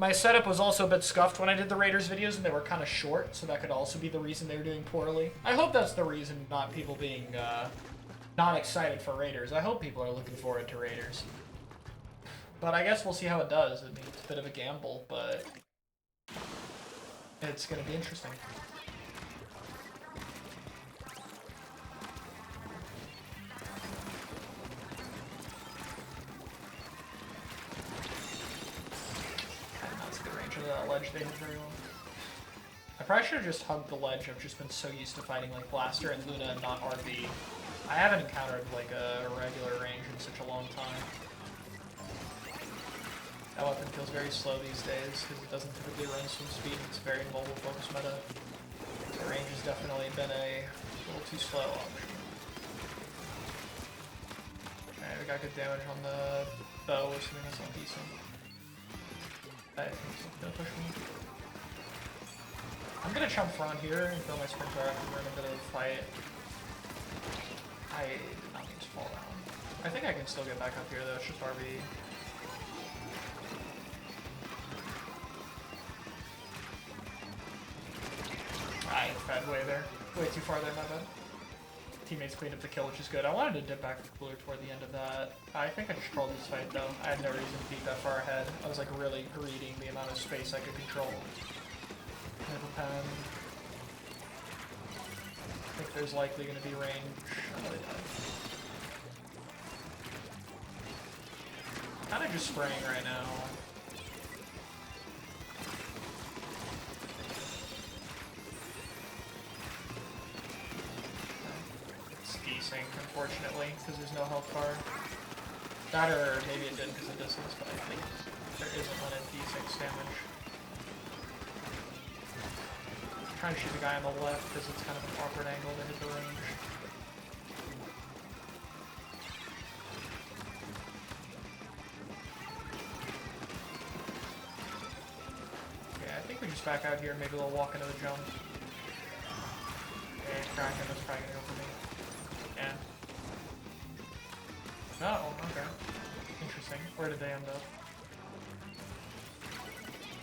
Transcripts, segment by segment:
My setup was also a bit scuffed when I did the Raiders videos, and they were kind of short, so that could also be the reason they were doing poorly. I hope that's the reason, not people being not excited for Raiders. I hope people are looking forward to Raiders. But I guess we'll see how it does. I mean, it's a bit of a gamble, but it's going to be interesting. That ledge they hit very well. I probably should have just hugged the ledge. I've just been so used to fighting like Blaster and Luna and not RB. I haven't encountered like a regular range in such a long time. That weapon feels very slow these days because it doesn't typically run swim speed. It's a very mobile focus meta. The range has definitely been a little too slow option. Okay, we got good damage on the bow, assuming that's not decent. I think he's gonna push me. I'm gonna jump front here and throw my sprinter after we're in a bit of a fight. I did not mean to fall down. I think I can still get back up here though, it's just RB. I fed way there. Way too far there, my bad. Teammates cleaned up the kill, which is good. I wanted to dip back to cooler toward the end of that. I think I just trolled this fight though. I had no reason to beat that far ahead. I was like really greeting the amount of space I could control. Pen. I think there's likely going to be range. Oh, they died. Kind of just spraying right now. Unfortunately, because there's no health bar. That or maybe it did because of distance, but I think there isn't one at D6 damage. I'm trying to shoot the guy on the left because it's kind of an awkward angle to hit the range. Okay, I think we just back out here, maybe we'll walk into the jump. Okay, Kraken is probably gonna go for me. Yeah. Oh, okay. Interesting. Where did they end up?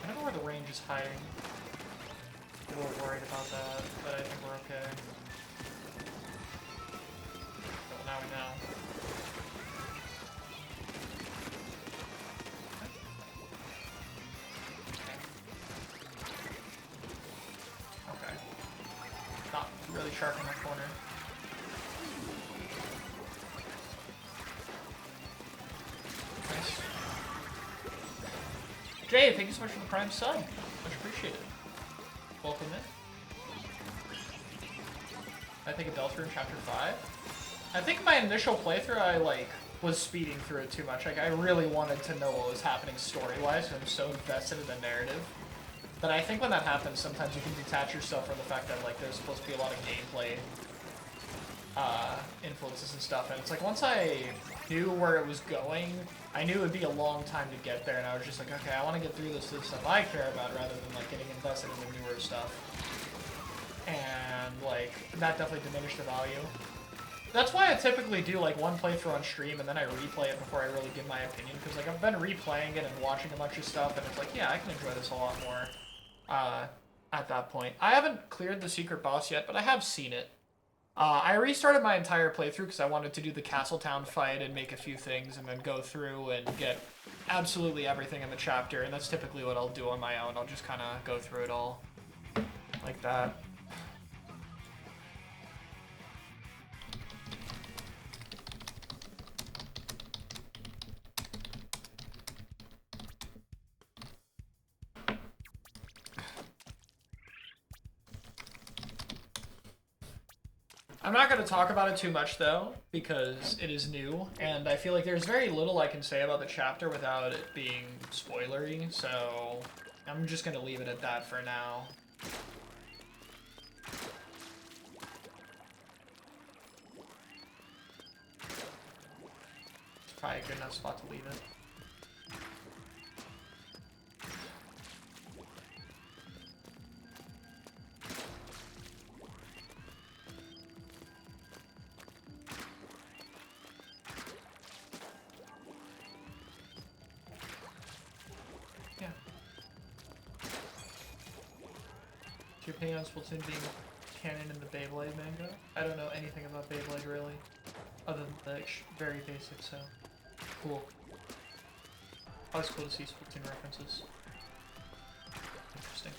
I don't know where the range is hiding. I'm a little worried about that, but I think we're okay. Well, now we know. Okay. Not really sharp in that corner. Jay, thank you so much for the Prime sub. Much appreciated. Welcome in. I think it Delta in Chapter 5. I think my initial playthrough, I was speeding through it too much. Like, I really wanted to know what was happening story-wise, and I'm so invested in the narrative. But I think when that happens, sometimes you can detach yourself from the fact that there's supposed to be a lot of gameplay influences and stuff. And it's like once I knew where it was going, I knew it would be a long time to get there, and I was just like, okay, I want to get through this stuff I care about rather than getting invested in the newer stuff. And that definitely diminished the value. That's why I typically do one playthrough on stream and then I replay it before I really give my opinion, because I've been replaying it and watching a bunch of stuff, and it's like, yeah, I can enjoy this a lot more at that point. I haven't cleared the secret boss yet, but I have seen it. I restarted my entire playthrough because I wanted to do the Castletown fight and make a few things and then go through and get absolutely everything in the chapter, and that's typically what I'll do on my own. I'll just kind of go through it all like that. I'm not going to talk about it too much, though, because it is new, and I feel like there's very little I can say about the chapter without it being spoilery, so I'm just going to leave it at that for now. It's probably a good enough spot to leave it. Your opinion on Splatoon being canon in the Beyblade manga? I don't know anything about Beyblade really, other than the very basic, so cool. Always cool to see Splatoon references. Interesting.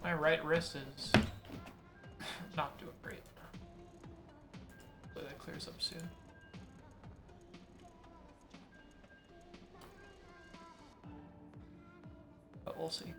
My right wrist is not doing great. Hopefully that clears up soon. But we'll see.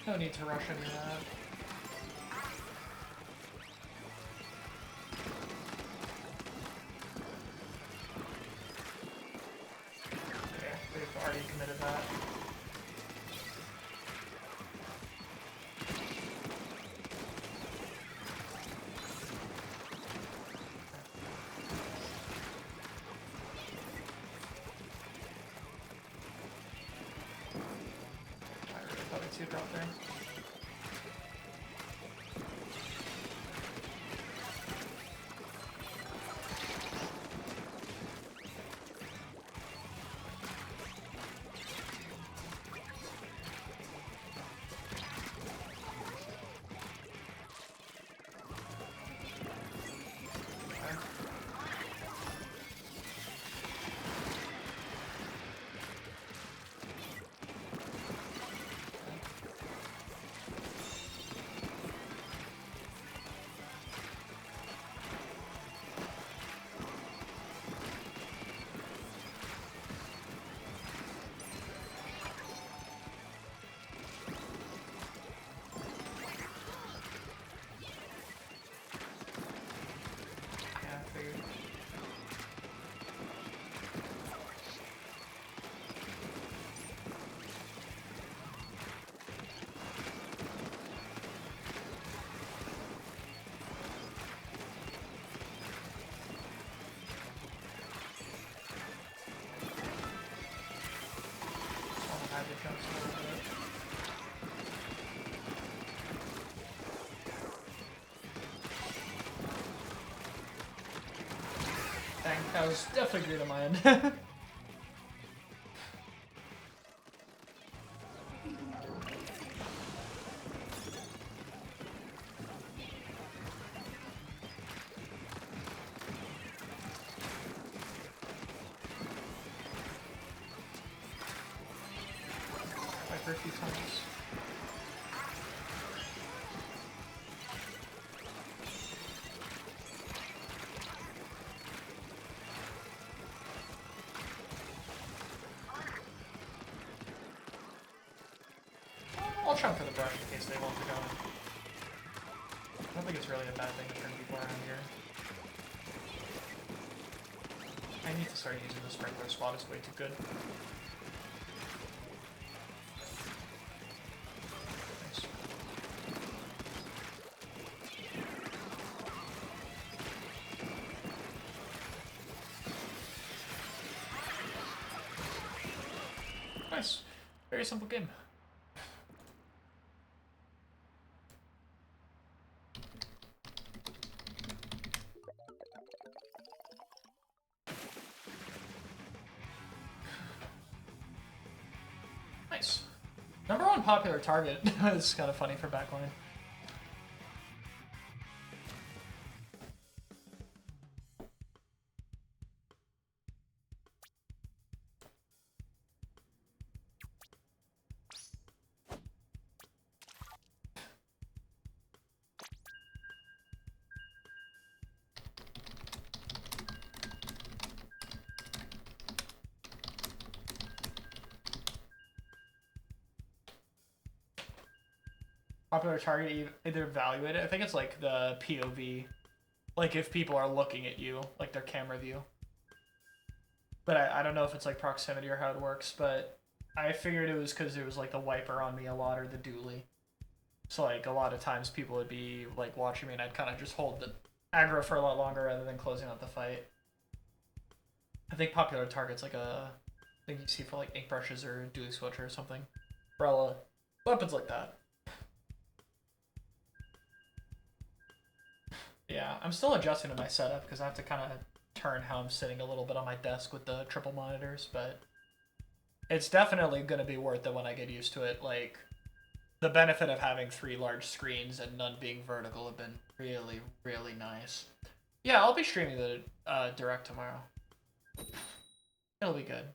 No need to rush any of that. Okay, they've already committed that. I really thought I'd see it drop there. Dang, that was definitely great on my end. A few times. I'll chunk for the brush in case they want to go. I don't think it's really a bad thing to turn people around here. I need to start using the sprinkler spot, it's way too good. Nice. Very simple game. Nice. #1 popular target. It's kind of funny for backline. Popular target, either evaluate it. I think it's like the POV. Like if people are looking at you, like their camera view. But I don't know if it's like proximity or how it works, but I figured it was because it was like the wiper on me a lot or the dually. So like a lot of times people would be like watching me and I'd kind of just hold the aggro for a lot longer rather than closing out the fight. I think popular target's like a thing you see for like ink brushes or dually switcher or something. Umbrella. Weapons like that. Yeah, I'm still adjusting to my setup because I have to kind of turn how I'm sitting a little bit on my desk with the triple monitors, but it's definitely going to be worth it when I get used to it. Like, the benefit of having 3 large screens and none being vertical have been really, really nice. Yeah, I'll be streaming the Direct tomorrow. It'll be good.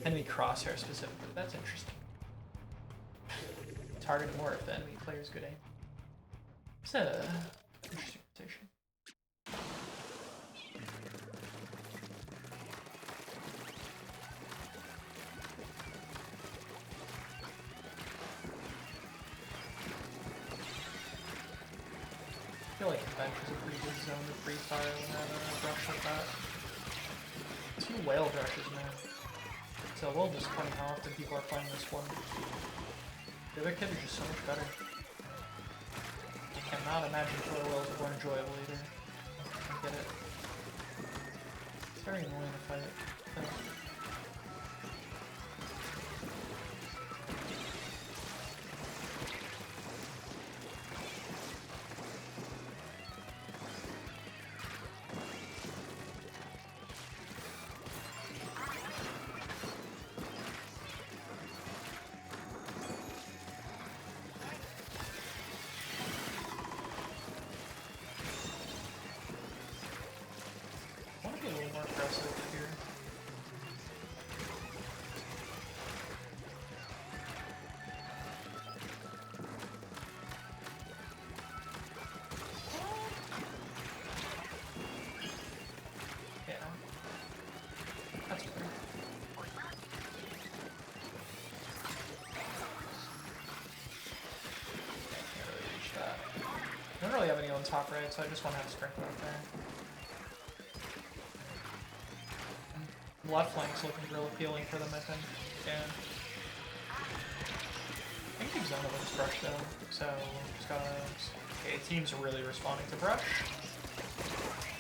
Enemy crosshair specifically. That's interesting. Target more if the enemy player's good aim. It's a interesting position. I feel like the bench is a pretty good zone to free fire when I have a brush like that. 2 whale brushes, man. It's a little disappointing how often people are playing this one. The other kid is just so much better. I cannot imagine killer whales are more enjoyable either. I get it. It's very annoying to fight. I don't really have anyone top right, so I just want to have Sprinkler up there. Left flank's looking real appealing for them, I think. Yeah. I think Zona looks brush though, so just gotta... Okay, team's really responding to brush.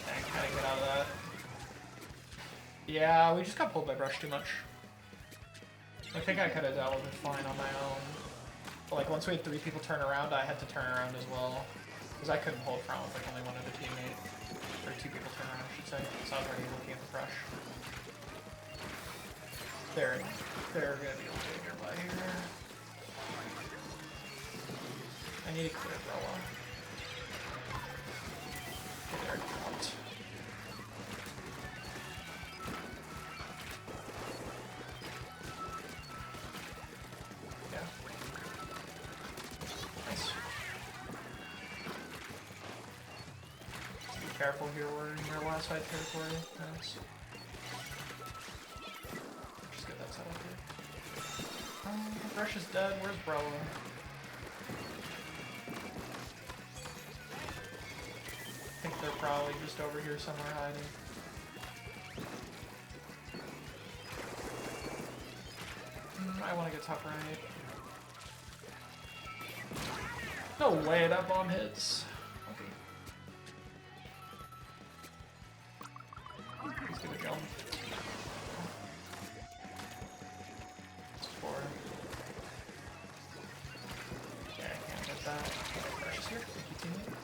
Dang, how to get out of that. Yeah, we just got pulled by brush too much. I think I could have dealt with it fine on my own. But like once we had 3 people turn around, I had to turn around as well. Because I couldn't hold front with like only one other teammate. Or 2 people turn around, I should say. So I was already looking at the brush. They're gonna be okay nearby here. I need to clear Umbrella. Okay, they're out. Yeah. Nice. Just be careful here, we're in your last side territory. Nice. Rush is dead. Where's Brella? I think they're probably just over here somewhere hiding. I want to get top right. No way that bomb hits. Okay. that. Precious here. Thank you, teammate.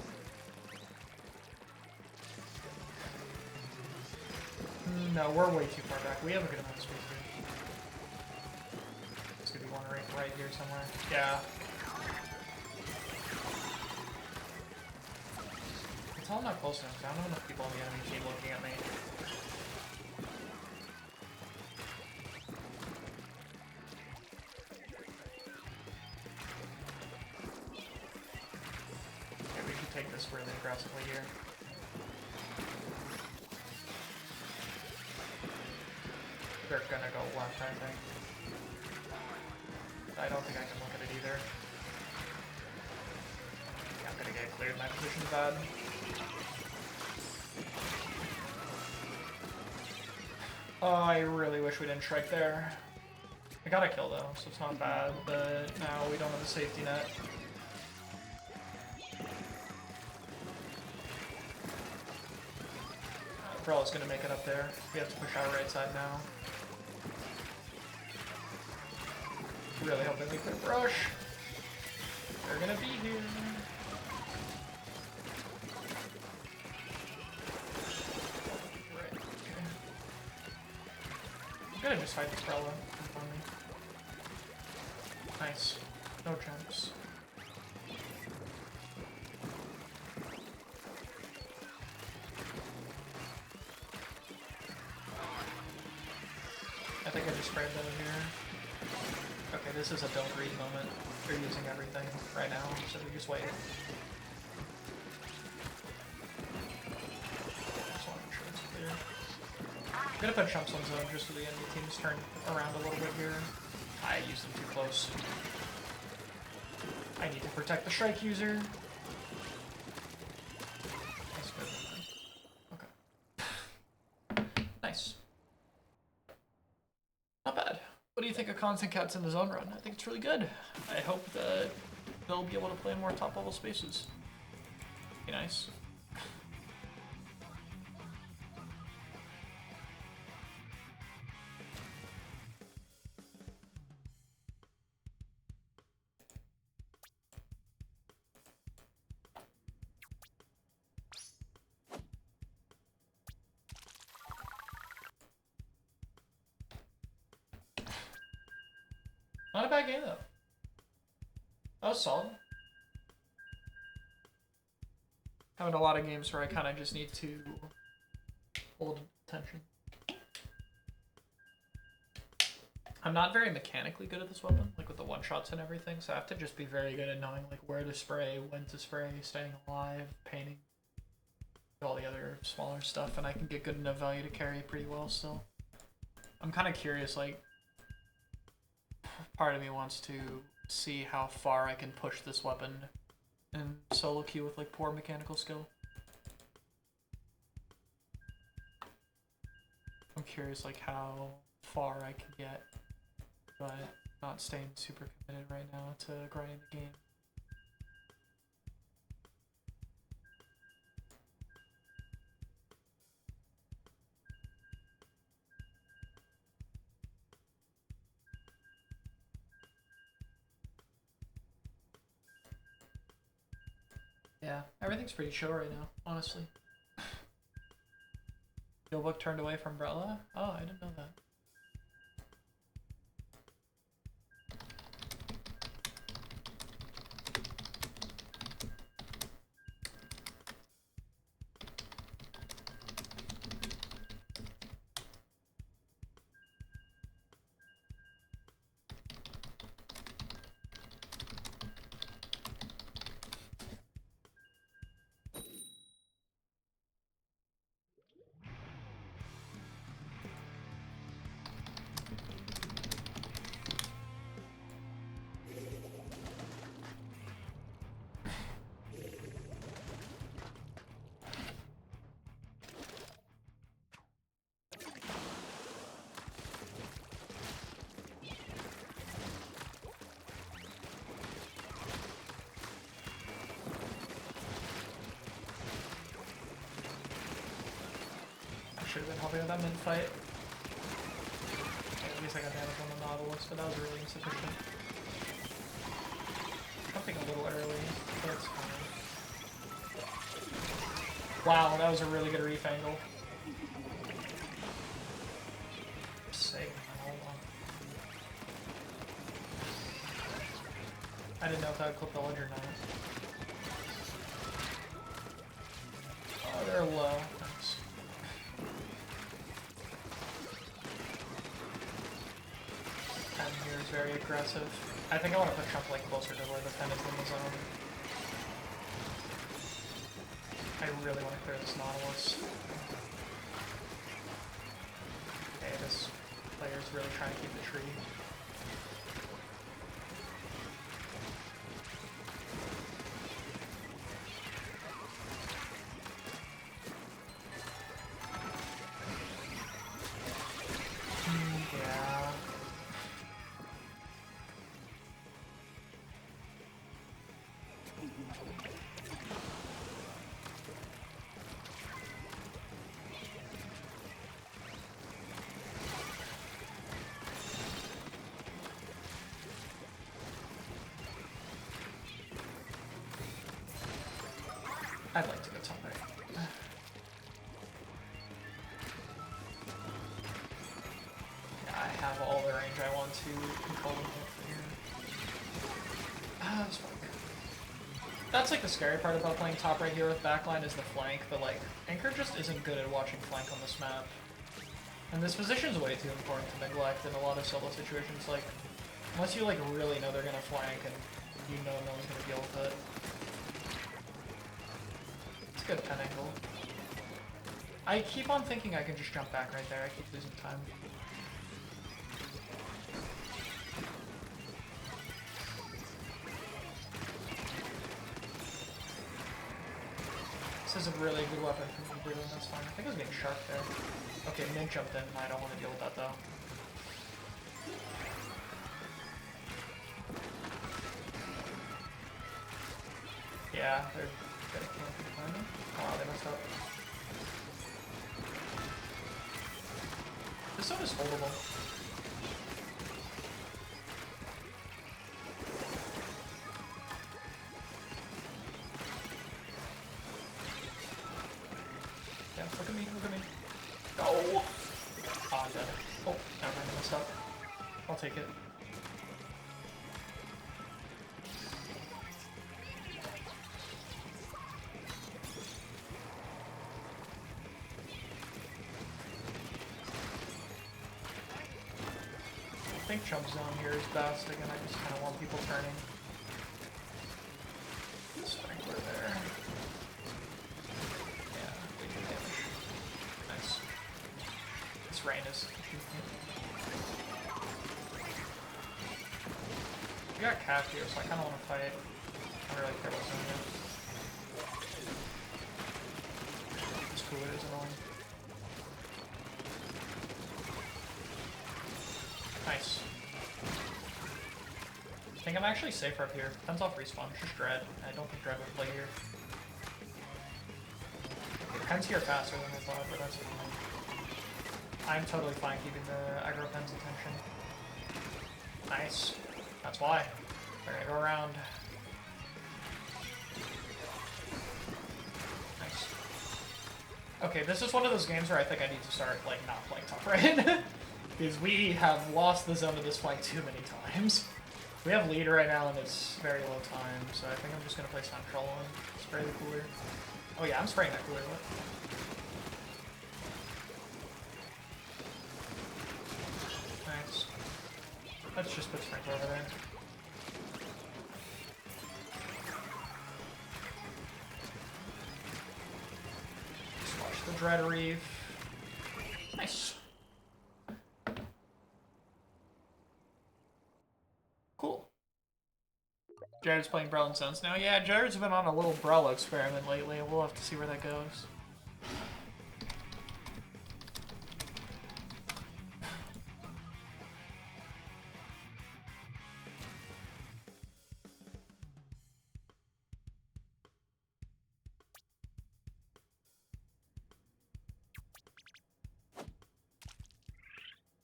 No, we're way too far back. We have a good amount of space here. There's gonna be one right here somewhere. Yeah. I'm not close enough. I don't know enough people on the enemy team looking at me. Okay, we should take this really aggressively here. They're gonna go left, I think. I don't think I can look at it either. Yeah, I'm gonna get cleared. My position's bad. Oh, I really wish we didn't strike there. I got a kill though, so it's not bad, but now we don't have a safety net. Brella's gonna make it up there. We have to push our right side now. Really hoping we could rush. They're gonna be here. I'm gonna just fight this Brella for me. Nice. No jumps. I think I just sprayed that here. Okay, this is a don't read moment. They're using everything right now, so we just wait. Just want to make sure it's clear. I'm gonna put chumps on zone just so the enemy teams turn around a little bit here. I used them too close. I need to protect the strike user. That's good. Okay. Nice. Not bad. What do you think of Constant Cats in the zone run? I think it's really good. I hope that they'll be able to play in more top level spaces. Be nice. Not a bad game though. That was solid. Having a lot of games where I kind of just need to hold attention. I'm not very mechanically good at this weapon, like with the one-shots and everything, so I have to just be very good at knowing like where to spray, when to spray, staying alive, painting, all the other smaller stuff, and I can get good enough value to carry pretty well still. I'm kind of curious, like, part of me wants to see how far I can push this weapon in solo queue with like poor mechanical skill. I'm curious like how far I can get, but not staying super committed right now to grinding the game. Yeah, everything's pretty chill right now, honestly. Steelbook turned away from Brella? Oh, I didn't know that. Should have been helping with that mid-fight. At least I got damage on the Nautilus, but that was really insufficient. Jumping a little early. Wow, that was a really good reef angle. Save my whole one. I didn't know if that would clip the ledge or not. Oh, they're low. Thanks. Pen here is very aggressive. I think I want to put Chump like closer to where the pen is in the zone. I really want to clear this Nautilus. Okay, this player's really trying to keep the tree. Yeah. I'd like to go top right. Yeah, I have all the range I want to control them from here. Ah, that's fine. That's like the scary part about playing top right here with backline is the flank, but like, Anchor just isn't good at watching flank on this map. And this position's way too important to neglect in a lot of solo situations, like, unless you like really know they're gonna flank and you know no one's gonna deal with it. It's a good pen angle. I keep on thinking I can just jump back right there, I keep losing time. This is a really good weapon for me, Bruin, that's fine. I think I was getting sharp there. Okay, Mid jumped in, I don't want to deal with that though. Yeah, they're gonna camp behind me. Oh, they messed up. This zone is holdable. Yeah, look at me, look at me. Oh! Oh, I'm dead. Oh, never mind, I messed up. I'll take it. I think jump zone here is best. Again, I just kind of want people turning. Sprinkler there. Yeah, we do damage. Nice. This rain is shooting me. We got Cap here, so I kind of want to fight. I don't really care about zone yet. This cooler is annoying. Nice. I think I'm actually safer up here. Depends off respawn. It's just Dread. I don't think Dread would play here. Okay, Pen's here faster than I thought, but that's fine. I'm totally fine keeping the aggro Pen's attention. Nice. That's why. They're gonna go around. Nice. Okay, this is one of those games where I think I need to start, like, not playing top right. Because we have lost the zone of this flank too many times. We have lead right now and it's very low time, so I think I'm just gonna play Central and spray the cooler. Oh yeah, I'm spraying that cooler. What? Nice. Let's just put Sprinkler over there. Just watch the Dread Reef. Nice. Cool. Jared's playing Brawl and Sons now. Yeah, Jared's been on a little Brawl experiment lately, and we'll have to see where that goes.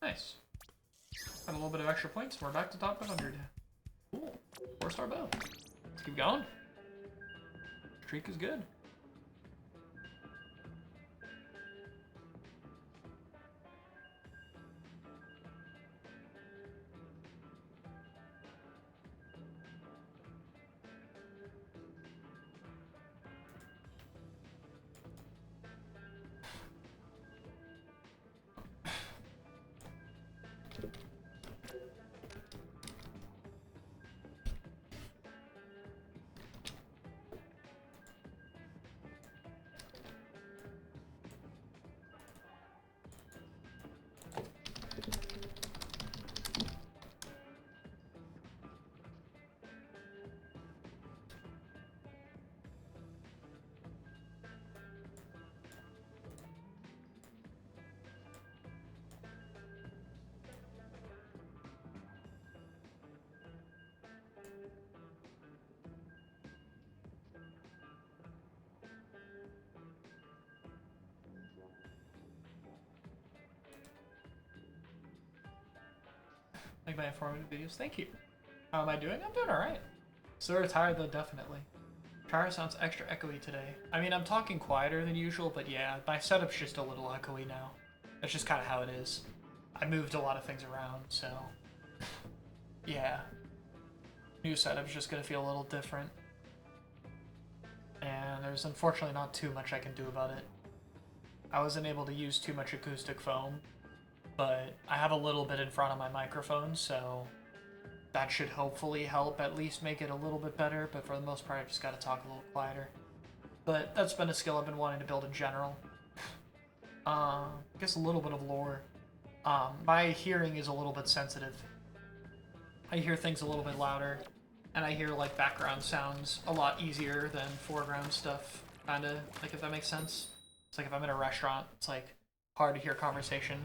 Nice. Got a little bit of extra points. We're back to top 100. Cool. 4-star bow. Let's keep going. Streak is good. made by informative videos. Thank you. How am I doing? I'm doing alright. Still retired though, definitely. Chara sounds extra echoey today. I mean, I'm talking quieter than usual, but yeah, my setup's just a little echoey now. That's just kind of how it is. I moved a lot of things around, so... yeah. New setup's just gonna feel a little different. And there's unfortunately not too much I can do about it. I wasn't able to use too much acoustic foam, but I have a little bit in front of my microphone, so that should hopefully help at least make it a little bit better, but for the most part I just gotta talk a little quieter. But that's been a skill I've been wanting to build in general. I guess a little bit of lore. My hearing is a little bit sensitive. I hear things a little bit louder, and I hear like background sounds a lot easier than foreground stuff, kinda, like if that makes sense. It's like if I'm in a restaurant, it's like hard to hear conversation.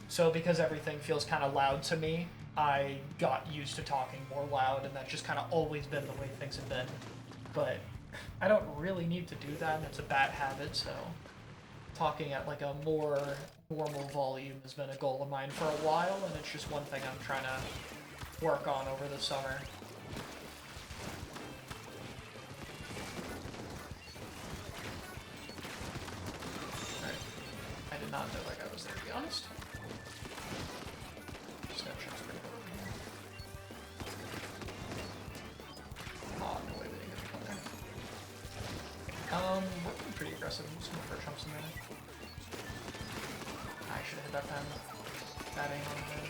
So because everything feels kind of loud to me, I got used to talking more loud, and that's just kind of always been the way things have been. But I don't really need to do that, and it's a bad habit, so talking at like a more normal volume has been a goal of mine for a while, and it's just one thing I'm trying to work on over the summer. Alright. I did not know that guy was there, to be honest. Just gotta check pretty good over here. Oh, no way we didn't get the kill there. We're being pretty aggressive. I'm just gonna put chumps in there. I should have hit that pen. That ain't on the head.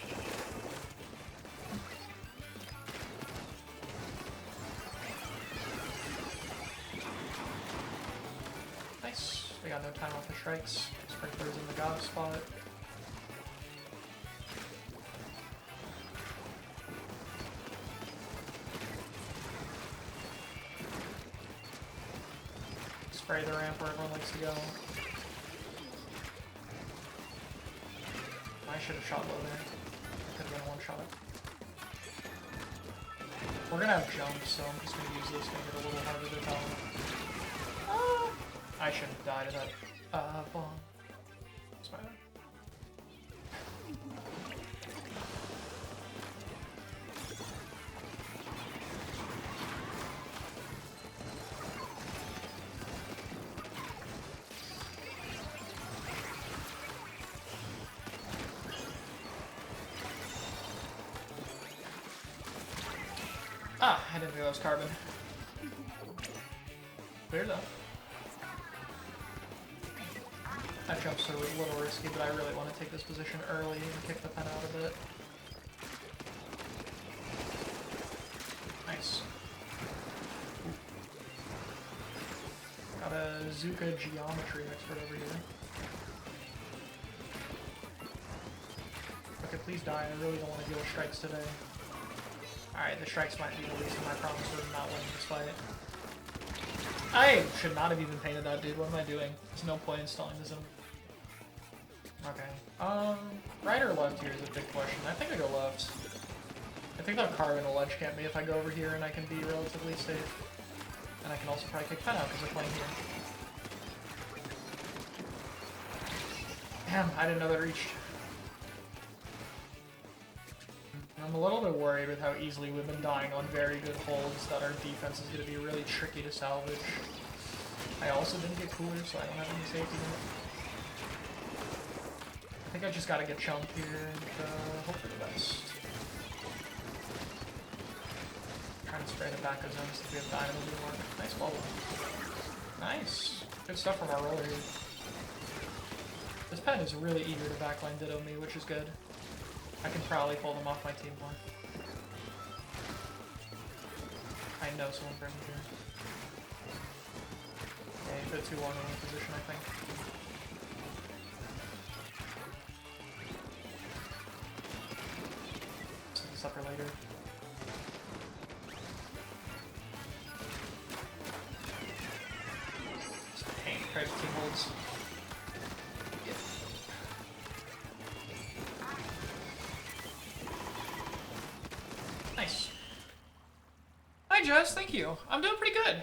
Nice. We got no time off the strikes. Sprinklers in the gob spot. Spray the ramp where everyone likes to go. I should have shot low there. Could have been a one shot. We're gonna have jumps, so I'm just gonna use this, make it a little harder to tell. I should have died of that bomb. That's my bad. Ah, I didn't think that was carbon. Cleared up. That jump's a little risky, but I really want to take this position early and kick the pen out of it. Nice. Got a Zuka geometry expert over here. Okay, please die. I really don't want to deal with strikes today. Alright, the strikes might be the least of my problems for not winning this fight. I should not have even painted that dude. What am I doing? There's no point installing the zone. Okay. Right or left here is a big question. I think I go left. I think that carbon will edge camp me if I go over here, and I can be relatively safe. And I can also probably kick pen out because they're playing here. Damn, I didn't know that reached. I'm a little bit worried with how easily we've been dying on very good holds that our defense is going to be really tricky to salvage. I also didn't get cooler, so I don't have any safety net. I think I just got to get chumped here and hope for the best. Trying to spray the back of zones if we have dynamo do more. Nice bubble. Nice. Good stuff from our roller here. This pen is really eager to backline ditto me, which is good. I can probably pull them off my team more. I know someone for me here. Yeah, you put too long in one position, I think. Set this up for later. Just pain, private team holds. Nice. Hi Jess, thank you. I'm doing pretty good.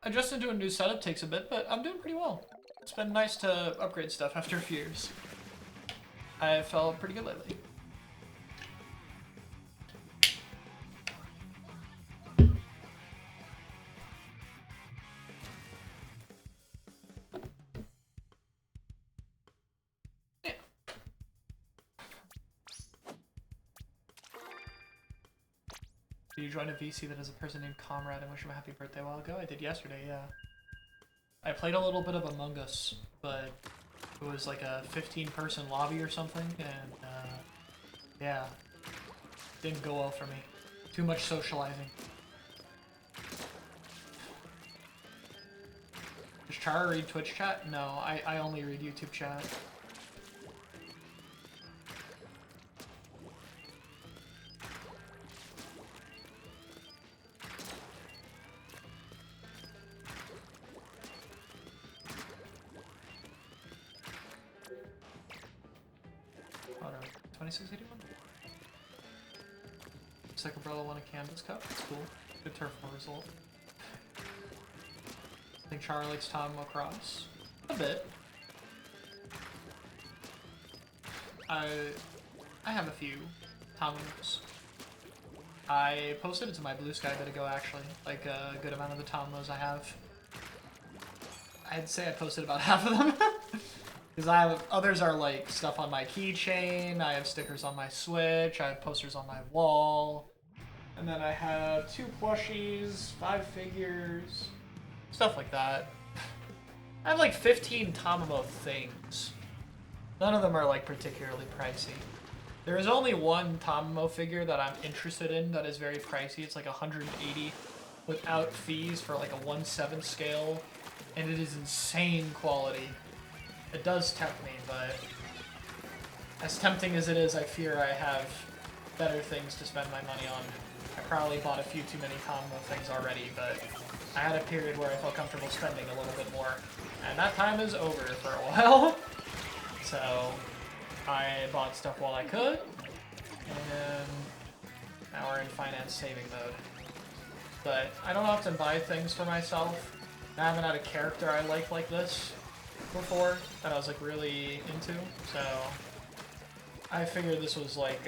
Adjusting to a new setup takes a bit, but I'm doing pretty well. It's been nice to upgrade stuff after a few years. I felt pretty good lately. Did you join a VC that has a person named Comrade and wish him a happy birthday a while ago? I did yesterday, yeah. I played a little bit of Among Us, but it was like a 15-person lobby or something, and yeah, didn't go well for me. Too much socializing. Does Chara read Twitch chat? No, I only read YouTube chat. Hold on, 2681? Looks like Umbrella won a Canvas Cup. That's cool. Good turf war result. I think Chara likes Tom Cross. A bit. I have a few Tomos. I posted it to my Blue Sky a bit ago, actually. Like a good amount of the Tomos I have. I'd say I posted about half of them. Because I have others are like stuff on my keychain, I have stickers on my Switch, I have posters on my wall, and then I have 2 plushies, 5 figures, stuff like that. I have like 15 Tamamo things. None of them are like particularly pricey. There is only one Tamamo figure that I'm interested in that is very pricey. It's like 180 without fees for like a 1/7 scale, and it is insane quality. It does tempt me, but as tempting as it is, I fear I have better things to spend my money on. I probably bought a few too many combo things already, but I had a period where I felt comfortable spending a little bit more, and that time is over for a while. So I bought stuff while I could, and now we're in finance saving mode. But I don't often buy things for myself. I haven't had a character I like this before that I was like really into, so I figured this was like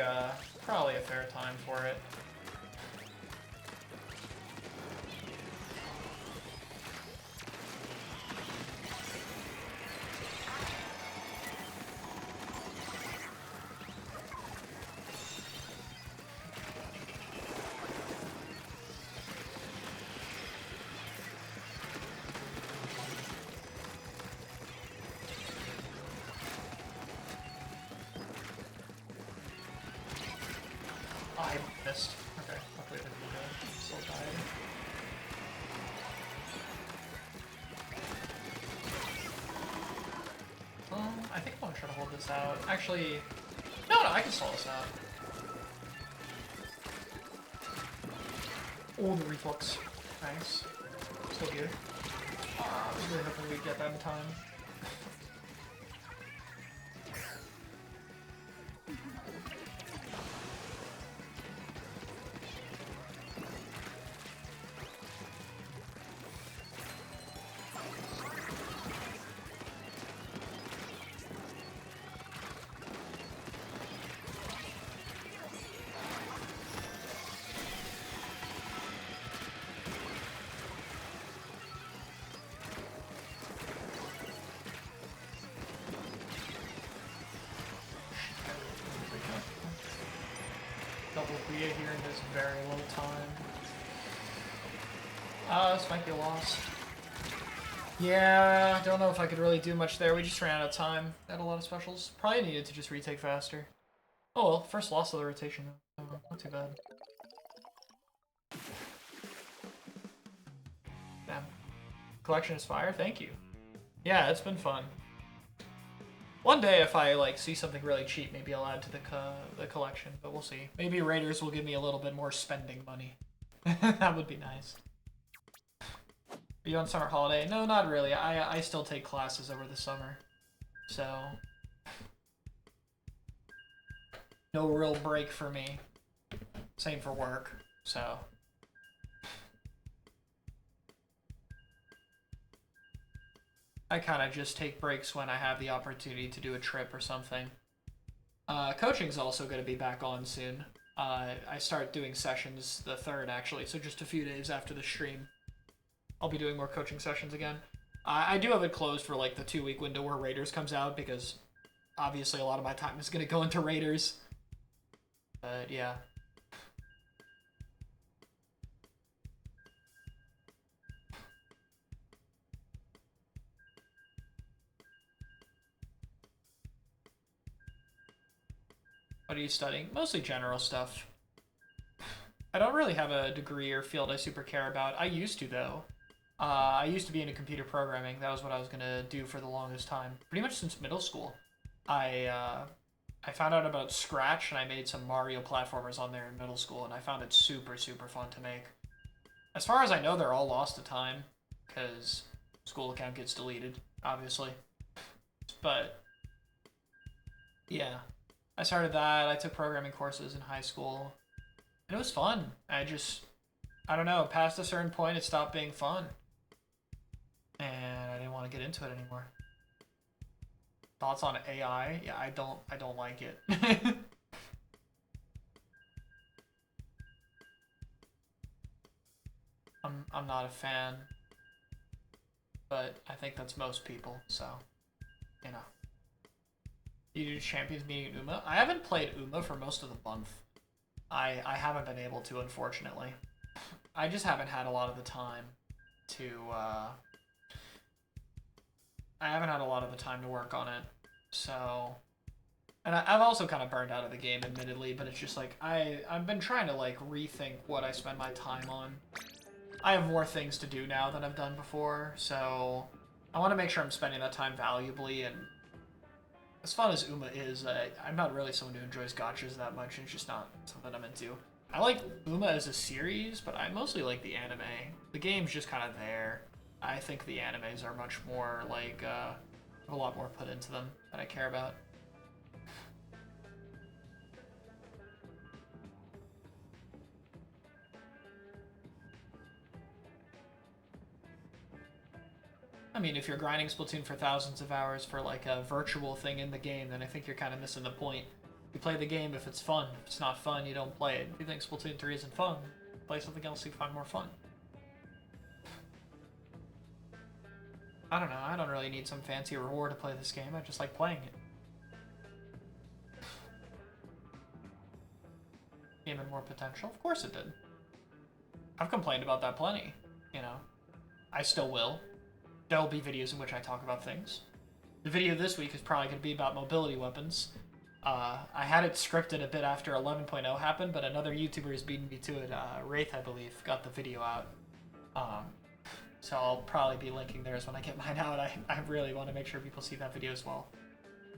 probably a fair time for it. I missed. Okay, luckily I didn't still died. I think I want to try to hold this out. Actually, no, I can stall this out. Oh, the reflux. Nice. Still here. I was really hoping we'd get that in time. Double BA here in this very low time. This might be a loss. Yeah, don't know if I could really do much there. We just ran out of time. Had a lot of specials. Probably needed to just retake faster. Oh well, first loss of the rotation though. Oh, not too bad. Damn. Collection is fire, thank you. Yeah, it's been fun. One day, if I like see something really cheap, maybe I'll add to the collection, but we'll see. Maybe Raiders will give me a little bit more spending money. That would be nice. Are you on summer holiday? No, not really. I still take classes over the summer, so no real break for me. Same for work, so. I kind of just take breaks when I have the opportunity to do a trip or something. Coaching's also going to be back on soon. I start doing sessions the 3rd, actually, so just a few days after the stream. I'll be doing more coaching sessions again. I do have it closed for like the 2-week window where Raiders comes out, because obviously a lot of my time is going to go into Raiders. But yeah. What are you studying? Mostly general stuff. I don't really have a degree or field I super care about. I used to, though. I used to be into computer programming. That was what I was gonna do for the longest time. Pretty much since middle school. I found out about Scratch and I made some Mario platformers on there in middle school, and I found it super, super fun to make. As far as I know, they're all lost to time, because school account gets deleted, obviously. But, yeah. I started that. I took programming courses in high school. And it was fun. I don't know, past a certain point, it stopped being fun. And I didn't want to get into it anymore. Thoughts on AI? Yeah, I don't like it. I'm not a fan. But I think that's most people, so, you know. You do Champions meeting Uma? I haven't played Uma for most of the month. I haven't been able to, unfortunately. I just haven't had a lot of the time to, I haven't had a lot of the time to work on it, so... And I've also kind of burned out of the game, admittedly, but it's just like, I've been trying to, like, rethink what I spend my time on. I have more things to do now than I've done before, so I want to make sure I'm spending that time valuably, and as fun as Uma is, I'm not really someone who enjoys gachas that much. It's just not something I'm into. I like Uma as a series, but I mostly like the anime. The game's just kind of there. I think the animes are much more, like, a lot more put into them that I care about. I mean, if you're grinding Splatoon for thousands of hours for, like, a virtual thing in the game, then I think you're kind of missing the point. You play the game if it's fun. If it's not fun, you don't play it. If you think Splatoon 3 isn't fun, play something else you find more fun. I don't know. I don't really need some fancy reward to play this game. I just like playing it. Game had more potential? Of course it did. I've complained about that plenty, you know. I still will. There'll be videos in which I talk about things. The video this week is probably going to be about mobility weapons. I had it scripted a bit after 11.0 happened, but another YouTuber has beaten me to it. Wraith, I believe, got the video out. So I'll probably be linking theirs when I get mine out. I really want to make sure people see that video as well.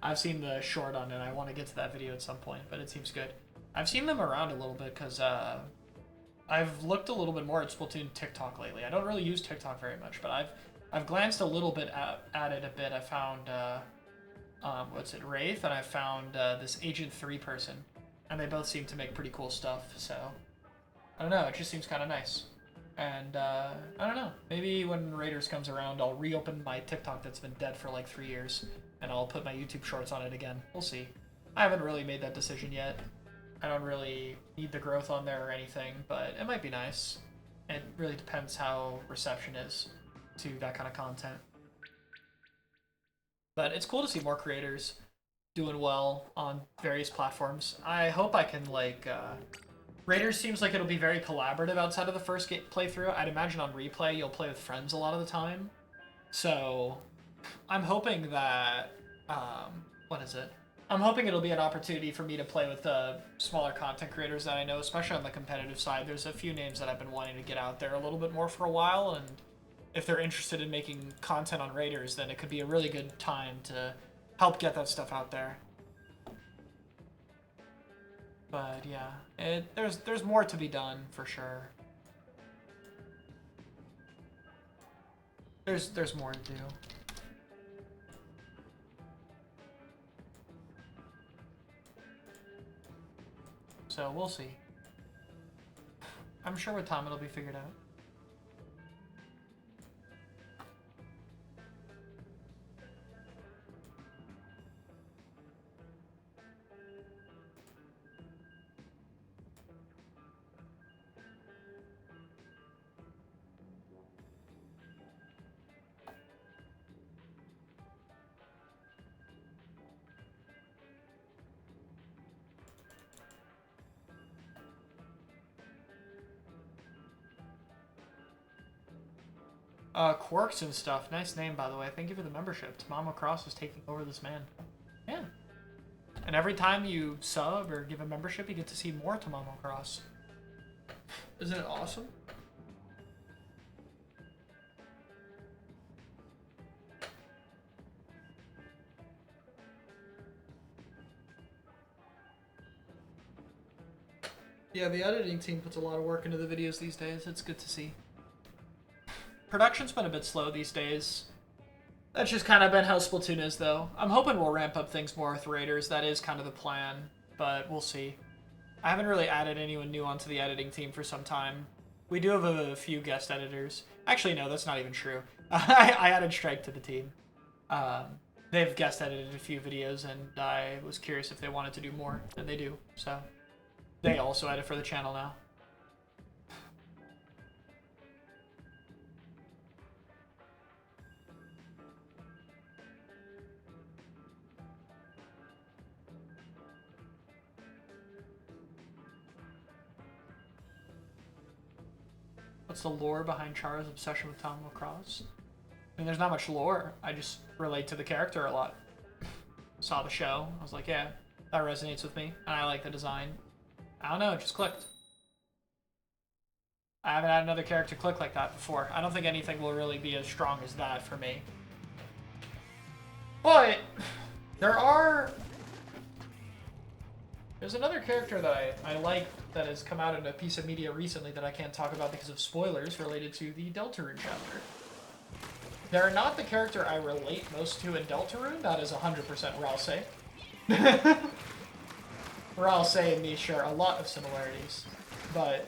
I've seen the short on it. I want to get to that video at some point, but it seems good. I've seen them around a little bit because I've looked a little bit more at Splatoon TikTok lately. I don't really use TikTok very much, but I've glanced a little bit at it a bit. I found, Wraith, and I found this Agent 3 person, and they both seem to make pretty cool stuff, so I don't know, it just seems kind of nice. And, I don't know, maybe when Raiders comes around, I'll reopen my TikTok that's been dead for like 3 years, and I'll put my YouTube shorts on it again. We'll see. I haven't really made that decision yet. I don't really need the growth on there or anything, but it might be nice. It really depends how reception is to that kind of content. But it's cool to see more creators doing well on various platforms. I hope I can, like, Raiders seems like it'll be very collaborative outside of the first playthrough. I'd imagine on replay you'll play with friends a lot of the time. So I'm hoping that, I'm hoping it'll be an opportunity for me to play with smaller content creators that I know, especially on the competitive side. There's a few names that I've been wanting to get out there a little bit more for a while, and if they're interested in making content on Raiders, then it could be a really good time to help get that stuff out there. But yeah, there's more to be done for sure. There's more to do. So we'll see. I'm sure with time it'll be figured out. Quirks and stuff. Nice name, by the way. Thank you for the membership. Tamamo Cross is taking over this man. Yeah. And every time you sub or give a membership, you get to see more Tamamo Cross. Isn't it awesome? Yeah, the editing team puts a lot of work into the videos these days. It's good to see. Production's been a bit slow these days. That's just kind of been how Splatoon is, though. I'm hoping we'll ramp up things more with Raiders. That is kind of the plan, but we'll see. I haven't really added anyone new onto the editing team for some time. We do have a few guest editors. Actually, no, that's not even true. I added Strike to the team. They've guest edited a few videos, and I was curious if they wanted to do more, and they do, so... They also edit for the channel now. What's the lore behind Chara's obsession with Tom Lacrosse? I mean, there's not much lore. I just relate to the character a lot. Saw the show. I was like, yeah, that resonates with me, and I like the design. I don't know, it just clicked. I haven't had another character click like that before. I don't think anything will really be as strong as that for me. But there's another character that I like that has come out in a piece of media recently that I can't talk about because of spoilers related to the Deltarune chapter. They're not the character I relate most to in Deltarune. That is 100% Ralsei. Ralsei and me share a lot of similarities, but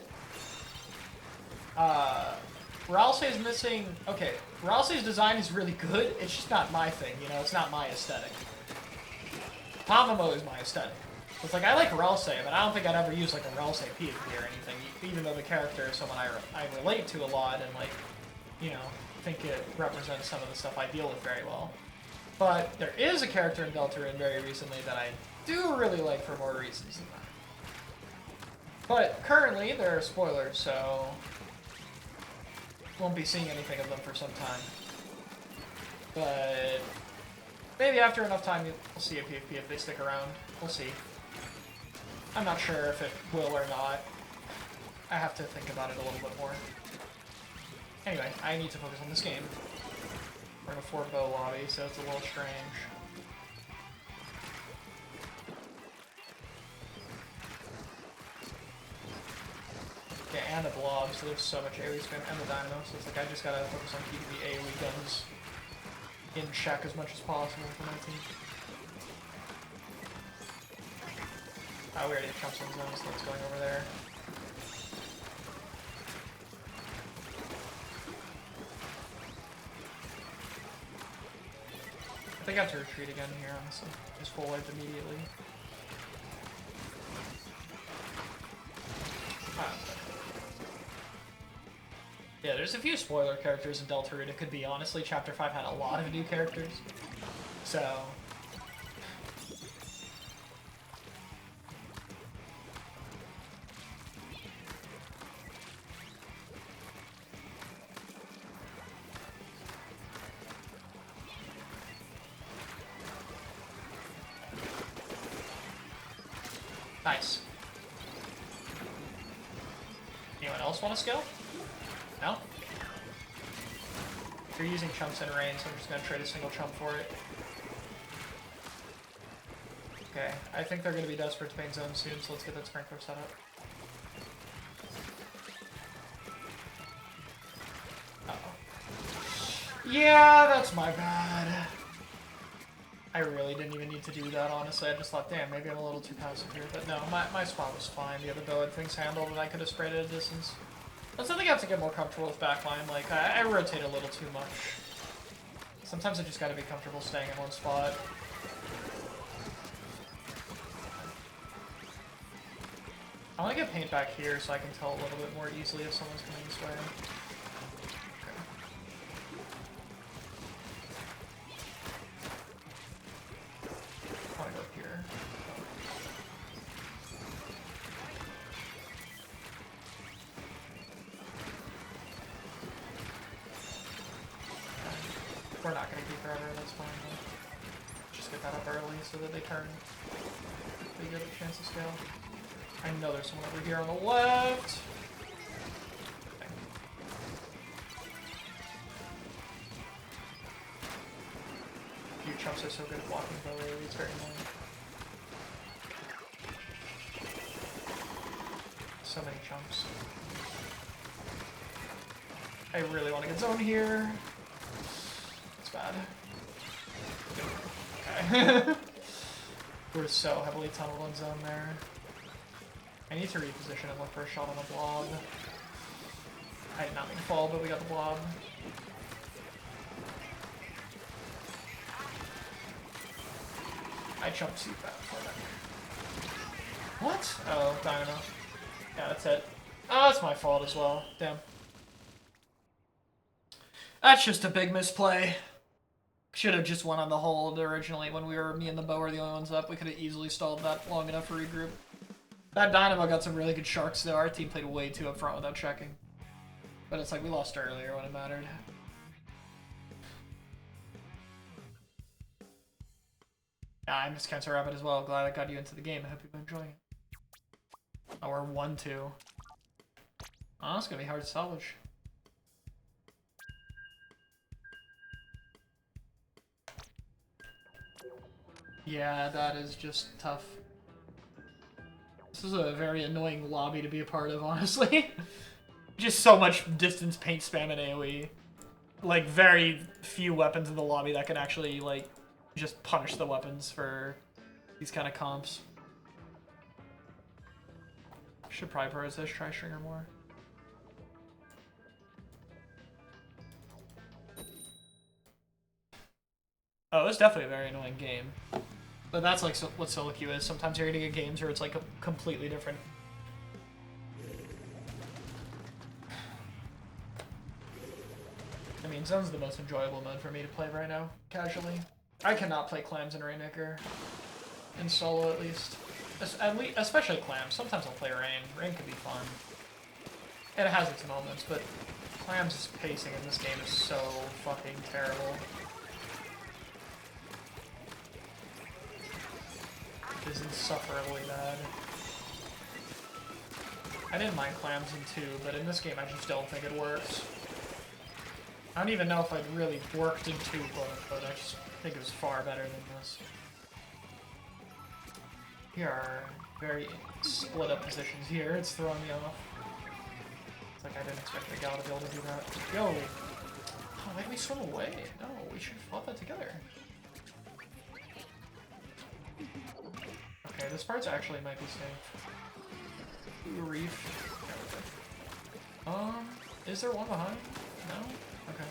Ralsei is missing. Okay, Ralsei's design is really good. It's just not my thing, you know. It's not my aesthetic. Tamamo is my aesthetic. It's like I like Ralsei, but I don't think I'd ever use like a Ralsei PvP or anything. Even though the character is someone I relate to a lot and like, you know, think it represents some of the stuff I deal with very well. But there is a character in Deltarune very recently that I do really like for more reasons than that. But currently, there are spoilers, so won't be seeing anything of them for some time. But maybe after enough time, we'll see a PvP if they stick around. We'll see. I'm not sure if it will or not. I have to think about it a little bit more. Anyway, I need to focus on this game. We're in a 4-bow lobby, so it's a little strange. Okay, and the blob, so there's so much AoE spam, and the dynamo, so it's like I just gotta focus on keeping the AoE guns in check as much as possible for my team. We already have chumps in zone, so that's going over there. I think I have to retreat again here, honestly. Just full wipe immediately. Yeah, there's a few spoiler characters in Deltarune. It could be, honestly, Chapter 5 had a lot of new characters. So... Nice. Anyone else want to skill? No? They're using chumps in range, so I'm just going to trade a single chump for it. Okay, I think they're going to be desperate to paint zone soon, so let's get that sprinkler set up. Uh-oh. Yeah, that's my bad. I really didn't even need to do that, honestly. I just thought, damn, maybe I'm a little too passive here. But no, my spot was fine. The other bow had things handled, and I could have sprayed at a distance. I still think I have to get more comfortable with backline. Like, I rotate a little too much. Sometimes I just gotta be comfortable staying in one spot. I want to get paint back here so I can tell a little bit more easily if someone's coming this way. We're not going to keep forever, that's fine. Just get that up early so that they turn. They get a chance to scale. I know there's someone over here on the left. Okay. You chumps are so good at walking though, really. It's very annoying. So many chumps. I really want to get zoned here. It's bad. Okay. We're so heavily tunneled on zone there. I need to reposition and look for a shot on the blob. I did not mean to fall, but we got the blob. I jumped too fast for that. What? Oh, dynamo. Yeah, that's it. Oh, that's my fault as well. Damn. That's just a big misplay. Should have just went on the hold originally when me and the bow were the only ones up. We could have easily stalled that long enough for regroup. That dynamo got some really good sharks though. Our team played way too up front without checking. But it's like we lost earlier when it mattered. Yeah, I missed Cancer Rapid as well. Glad I got you into the game. I hope you've been enjoying it. Oh, we're 1-2. Oh, it's gonna be hard to salvage. Yeah, that is just tough. This is a very annoying lobby to be a part of, honestly. Just so much distance paint spam and AoE. Like, very few weapons in the lobby that can actually, like, just punish the weapons for these kind of comps. Should probably prioritize try Stringer more. Oh, it's definitely a very annoying game. But that's like what solo queue is. Sometimes you're gonna get games where it's like a completely different. I mean, Zone's the most enjoyable mode for me to play right now, casually. I cannot play Clams and Rainmaker. In solo, at least. Especially Clams. Sometimes I'll play Rain. Rain can be fun. And it has its moments, but Clams' pacing in this game is so fucking terrible. It is insufferably bad. I didn't mind Clams in 2, but in this game I just don't think it works. I don't even know if I'd really worked in 2, but I just think it was far better than this. Here are very split up positions here. It's throwing me off. It's like I didn't expect the gal to be able to do that. Yo! Oh, why did we swim away? No, we should have fought that together. Okay, this part's actually might be safe. Ooh, reef. Is there one behind? No? Okay.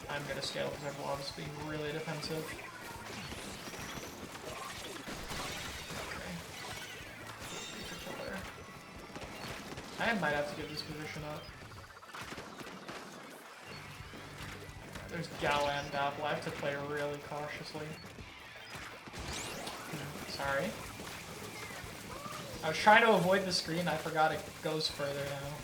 I'm gonna scale because our blob is being really defensive. Okay. I might have to give this position up. There's Gala and Dapple. I have to play really cautiously. Sorry. I was trying to avoid the screen, I forgot it goes further now.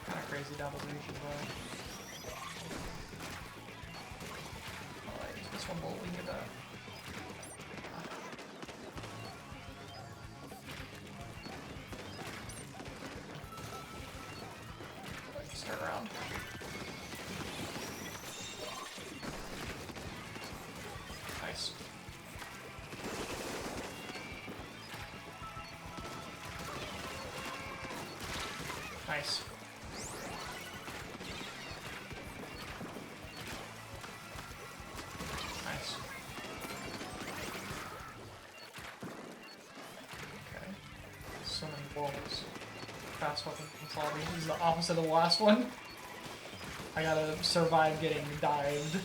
Kinda crazy double reach as well. Alright, this one will wing it up. Around. Nice. Nice. Nice. Okay. So many balls. Fast weapon lobby. This is the opposite of the last one. I gotta survive getting dived.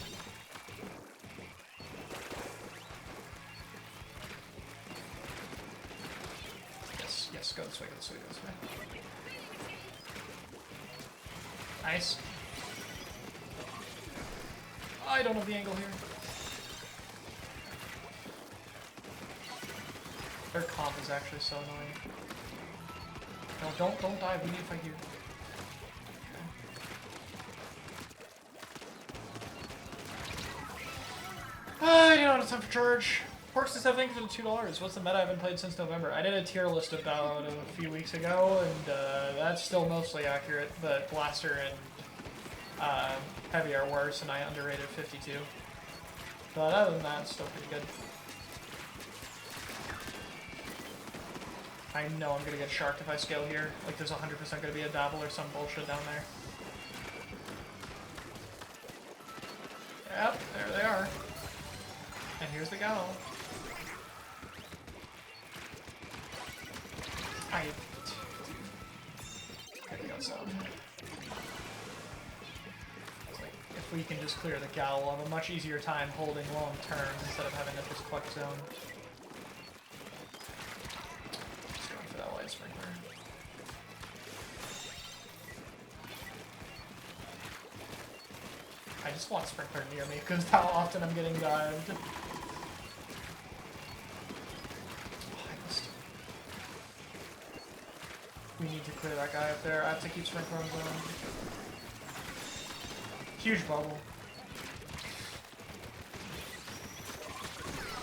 Yes, yes, go this way, go this way, go this way. Nice. I don't have the angle here. Their comp is actually so annoying. No, don't die. We need to fight you. You know, it's time for charge. Porks is everything for the $2. What's the meta I haven't played since November? I did a tier list about a few weeks ago, and that's still mostly accurate, but Blaster and Heavy are worse, and I underrated 52. But other than that, it's still pretty good. I know I'm gonna get sharked if I scale here. Like, there's 100% gonna be a dabble or some bullshit down there. Yep, there they are. And here's the gal. I got some. It's like, if we can just clear the gal, we'll have a much easier time holding long term instead of having to just clutch zone. Just going for that light sprinkler. I just want sprinkler near me because how often I'm getting dived. We need to clear that guy up there. I have to keep sprinkler on zone. Huge bubble.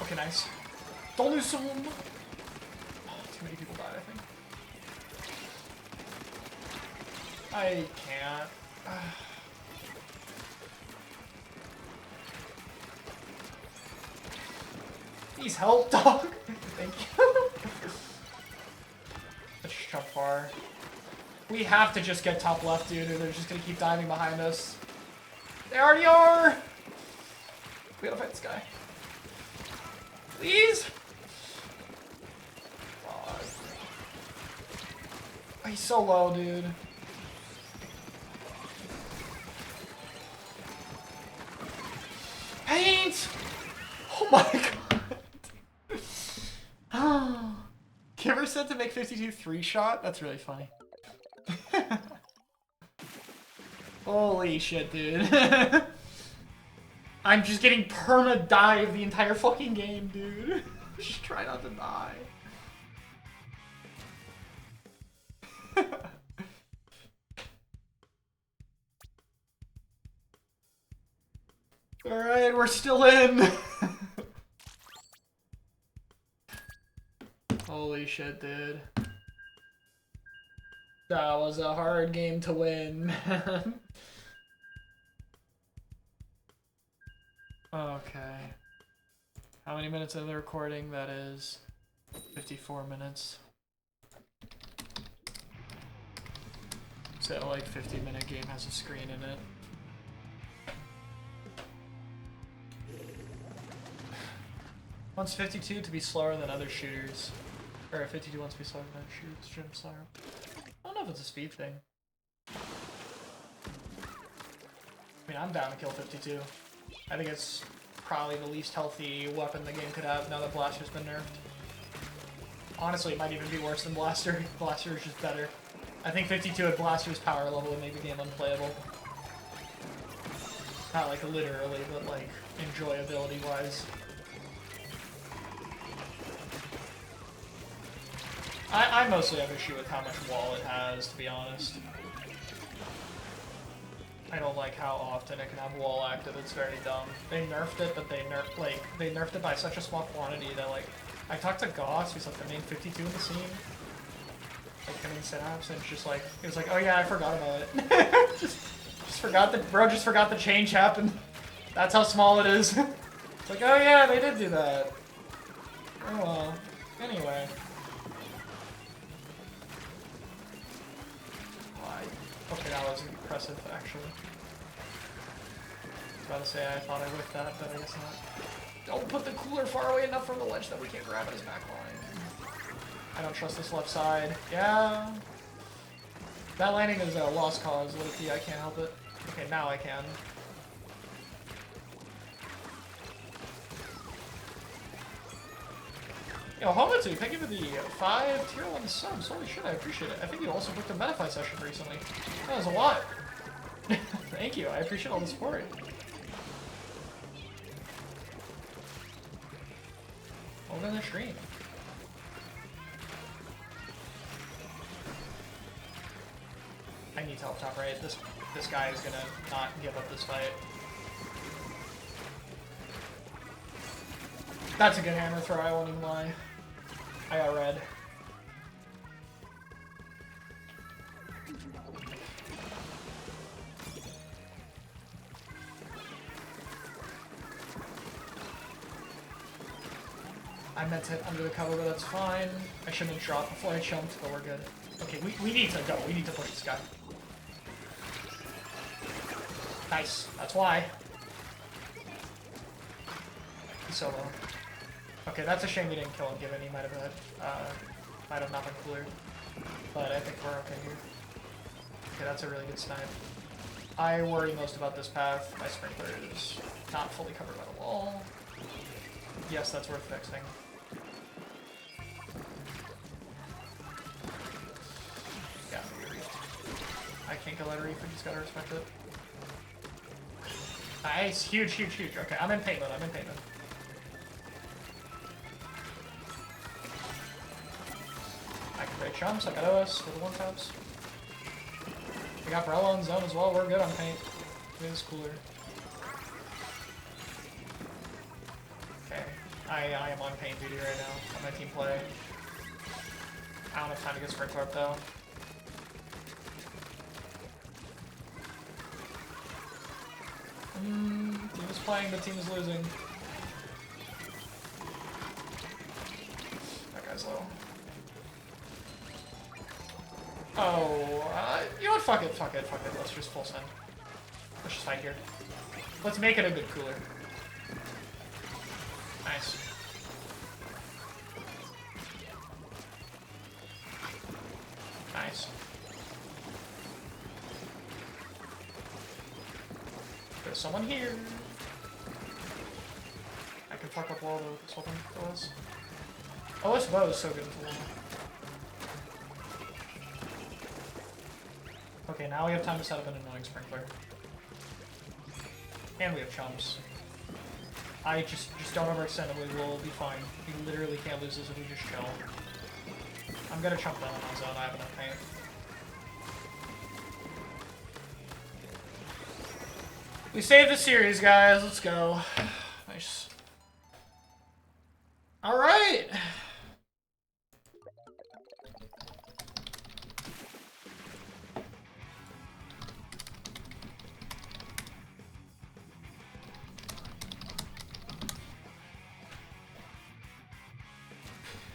Okay, nice. Don't lose some. Oh, too many people died, I think. I can't. Please help, dog. Thank you. Let's just jump far. We have to just get top left, dude, or they're just gonna keep diving behind us. They already are! We gotta fight this guy. Please? God. Oh, he's so low, dude. Paint! Oh my god. Oh. Kimber said to make 52 3-shot? That's really funny. Holy shit, dude. I'm just getting perma-dive the entire fucking game, dude. Just try not to die. Alright, we're still in. Holy shit, dude. That was a hard game to win, man. Okay. How many minutes of the recording? That is 54 minutes. So, like, 50-minute game has a screen in it. Wants 52 to be slower than other shooters. Or 52 wants to be slower than other shooters. Jim slower. I don't know if it's a speed thing. I mean, I'm down to kill 52. I think it's probably the least healthy weapon the game could have now that Blaster's been nerfed. Honestly, it might even be worse than Blaster. Blaster is just better. I think 52 at Blaster's power level would make the game unplayable. Not like literally, but like enjoyability-wise. I mostly have issue with how much wall it has, to be honest. I don't like how often it can have wall active. It's very dumb. They nerfed it, but they nerfed it by such a small quantity that, like, I talked to Goss, who's like the main 52 in the scene, like the main synapse, and it's just like, he was like, oh yeah, I forgot about it. just forgot that, bro just forgot the change happened. That's how small it is. It's like, oh yeah, they did do that. Oh well. Anyway. Okay, that was impressive, actually. I was about to say I thought I whiffed that, but I guess not. Don't put the cooler far away enough from the ledge that we can't grab at his back line. I don't trust this left side. Yeah. That landing is a lost cause, Loki. I can't help it. Okay, now I can. Yo, Homitsu, thank you for the 5 tier 1 subs. Holy shit, I appreciate it. I think you also booked a Metafy session recently. That was a lot. Thank you, I appreciate all the support. Over the stream. I need to help top right. This guy is gonna not give up this fight. That's a good hammer throw, I won't even lie. I got red. I meant to hit under the cover, but that's fine. I shouldn't have dropped before I jumped, but we're good. Okay, we need to go. We need to push this guy. Nice. That's why. He's so low. Okay, that's a shame we didn't kill him, given he might have not been cooler. But I think we're okay here. Okay, that's a really good snipe. I worry most about this path. My sprinkler is not fully covered by the wall. Yes, that's worth fixing. Yeah, I can't kill that reef, I just gotta respect it. Nice, huge, huge, huge. Okay, I'm in paint mode, I'm in paint mode. I can break jumps, I got OS for the one taps. We got Brella on zone as well, we're good on paint. It is cooler. Okay, I am on paint duty right now on my team play. I don't have time to get sprinkler up though. Team is playing, the team is losing. That guy's low. Oh, you know what? Fuck it, fuck it, fuck it. Let's just full send. Let's just fight here. Let's make it a good cooler. Nice. Nice. There's someone here. I can fuck up wall though with this weapon. Oh, this bow is so good into wall. Okay, now we have time to set up an annoying sprinkler. And we have chumps. I just don't overextend and we will be fine. We literally can't lose this if we just chill. I'm gonna chump down on my zone, I have enough paint. We saved the series, guys. Let's go. Nice. Alright!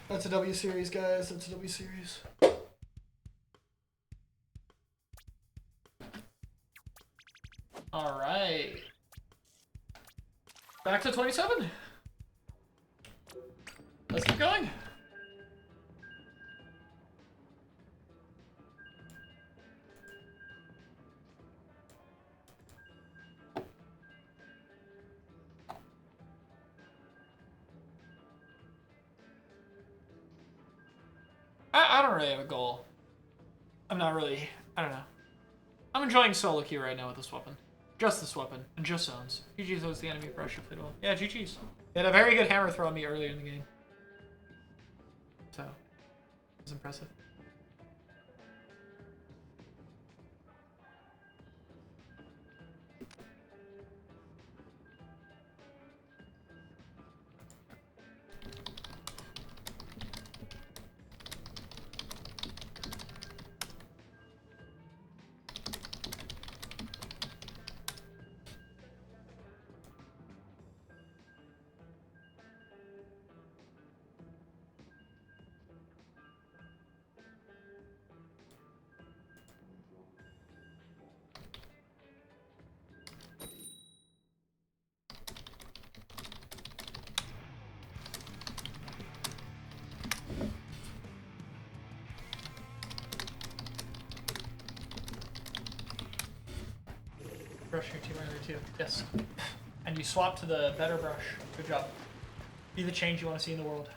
That's a W series, guys. That's a W series. All right. Back to 27. Let's keep going. I don't really have a goal. I'm not really, I don't know. I'm enjoying solo queue right now with this weapon. Just this weapon, and just zones. GG's was the enemy pressure played well. Yeah, GG's. They had a very good hammer throw on me earlier in the game. So, it was impressive. Brush your team earlier too. Yes. And you swap to the better brush. Good job. Be the change you want to see in the world.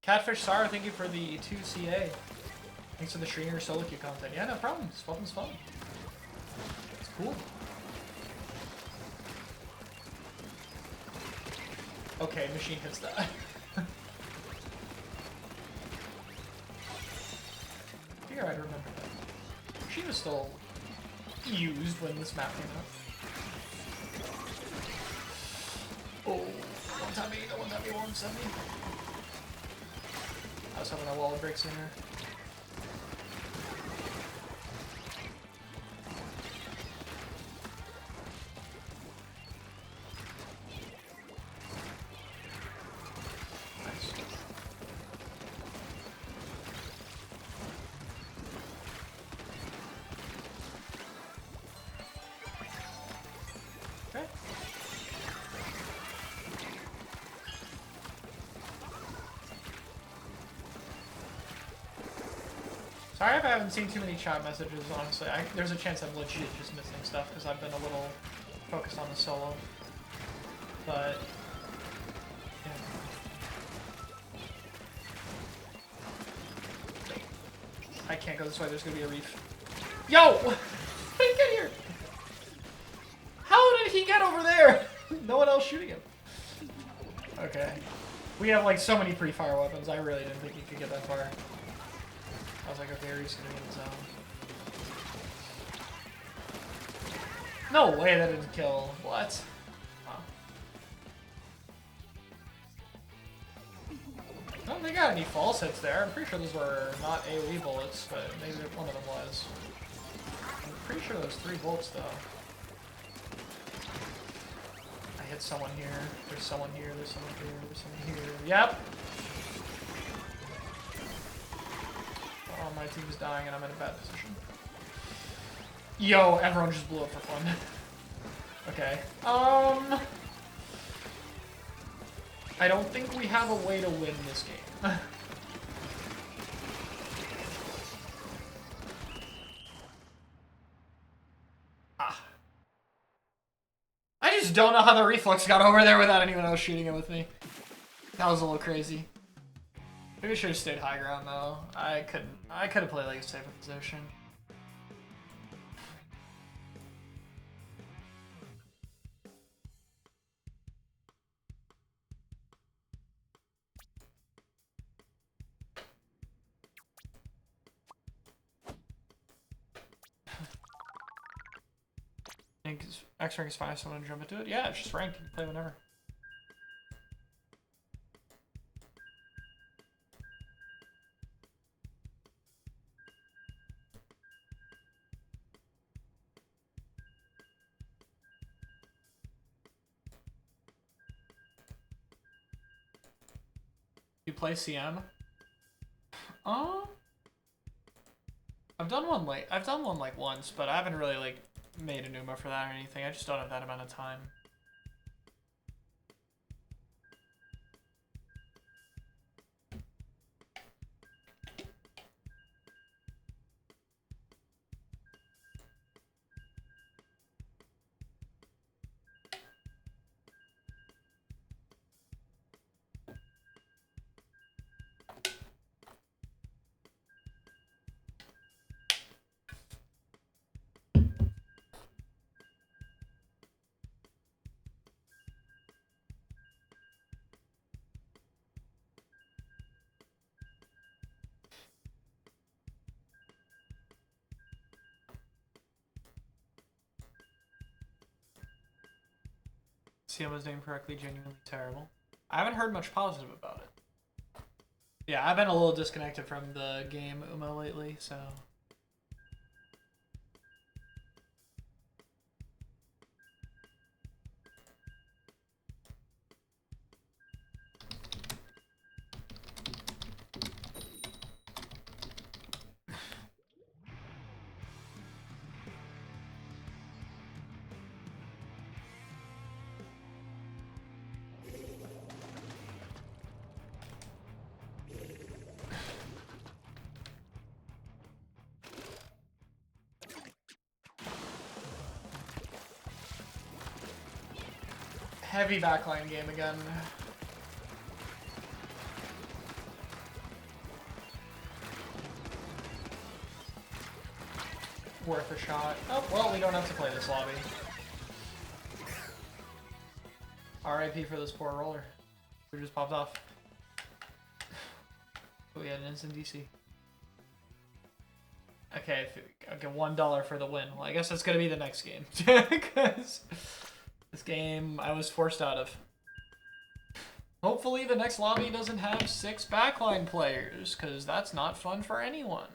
Catfish Sar, thank you for the 2CA. Thanks for the streamer solo queue content. Yeah, no problem. This weapon's fun. It's cool. Okay, machine hits that. You're try to remember that. She was still used when this map came out. Oh, one time me, no one time me, 170. I was hoping that wall would break sooner. Sorry if I haven't seen too many chat messages, honestly. There's a chance I'm legit just missing stuff because I've been a little focused on the solo. But, yeah. I can't go this way, there's gonna be a reef. Yo! How did he get here? How did he get over there? No one else shooting him. Okay. We have like so many pre-fire weapons, I really didn't think he could get that far. I was like, okay, Reef's gonna get his own. No way that didn't kill. What? Huh. I don't think I got any false hits there. I'm pretty sure those were not AoE bullets, but maybe one of them was. I'm pretty sure those 3 bolts, though. I hit someone here. There's someone here. There's someone here. There's someone here. Yep! Oh, my team is dying and I'm in a bad position. Yo, everyone just blew up for fun. Okay. I don't think we have a way to win this game. I just don't know how the reflex got over there without anyone else shooting it with me. That was a little crazy. Maybe I should have stayed high ground though. I could have played like a safer position. I think X rank is fine if someone to jump into it. Yeah, it's just ranked. You can play whenever. You play CM? I've done one like once, but I haven't really like made a Numa for that or anything. I just don't have that amount of time. CM was named correctly, genuinely terrible. I haven't heard much positive about it. Yeah, I've been a little disconnected from the game UMA lately, so... Heavy backline game again. Worth a shot. Oh, well, we don't have to play this lobby. RIP for this poor roller. Who just popped off. We had an instant DC. Okay, I'll get $1 for the win. Well, I guess that's gonna be the next game. Because this game I was forced out of. Hopefully the next lobby doesn't have 6 backline players, because that's not fun for anyone.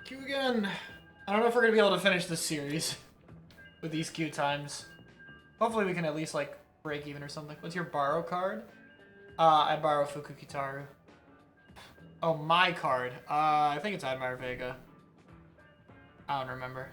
Queue again. I don't know if we're gonna be able to finish this series with these queue times. Hopefully we can at least like break even or something. What's your borrow card? I borrow Fukukitaru. Oh, my card. I think it's Admire Vega. I don't remember.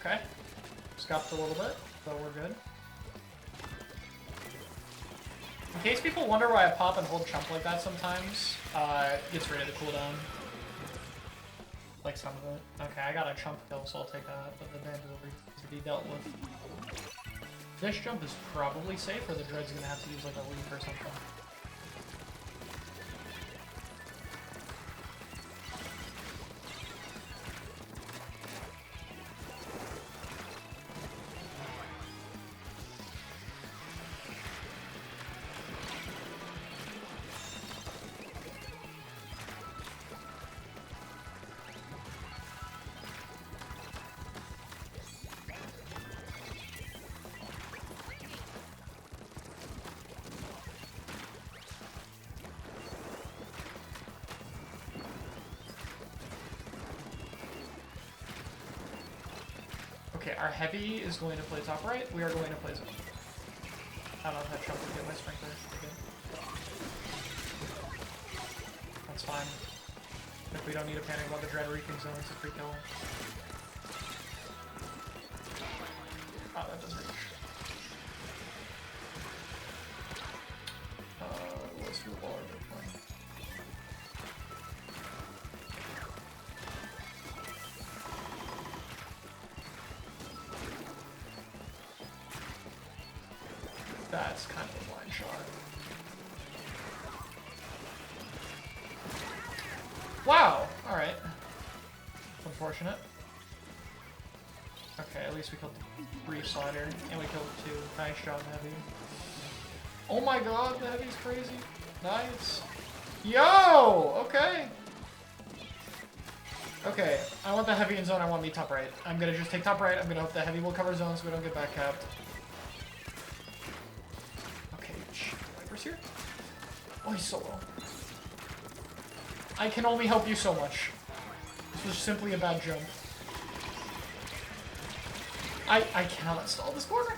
Okay. Scuffed a little bit, so we're good. In case people wonder why I pop and hold chump like that sometimes, it gets rid of the cooldown. Like some of it. Okay, I got a chump kill, so I'll take that, but the damage will be dealt with. This jump is probably safe, or the Dread's gonna have to use like a leaf or something. Okay, our heavy is going to play top right. We are going to play zone. I don't know if that jump will get my sprinkler. Okay. That's fine. If we don't need to panic about the dread reeking zone, it's a free kill. Oh, that doesn't reach. Let's do a bar. That's kind of a blind shot. Wow! Alright. Unfortunate. Okay, at least we killed the brief slider, and we killed the 2. Nice job, Heavy. Oh my god, the Heavy's crazy. Nice. Yo! Okay. Okay, I want the Heavy in zone, I want me top right. I'm gonna just take top right, I'm gonna hope the Heavy will cover zone so we don't get back capped. Okay, Viper's here. Oh, he's so low. I can only help you so much. This was simply a bad jump. I cannot stall this corner.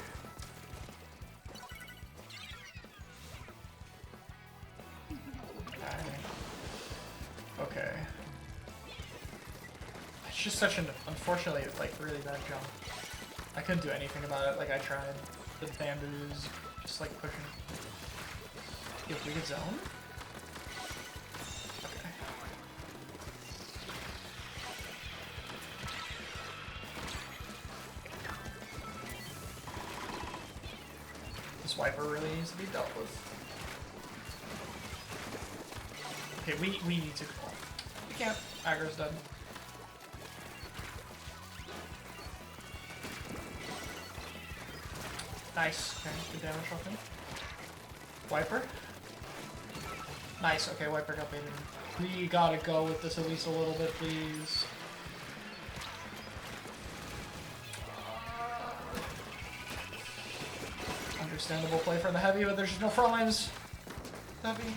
Okay. It's just such an, unfortunately, like, really bad jump. I couldn't do anything about it, like I tried. The bamboos, just like pushing. If we get zone? Okay. This wiper really needs to be dealt with. Okay, we need to call. We can't. Aggro's dead. Nice. Okay, good damage off him. Wiper. Nice. Okay, Wiper got baited. We gotta go with this at least a little bit, please. Understandable play for the heavy, but there's just no front lines. Heavy.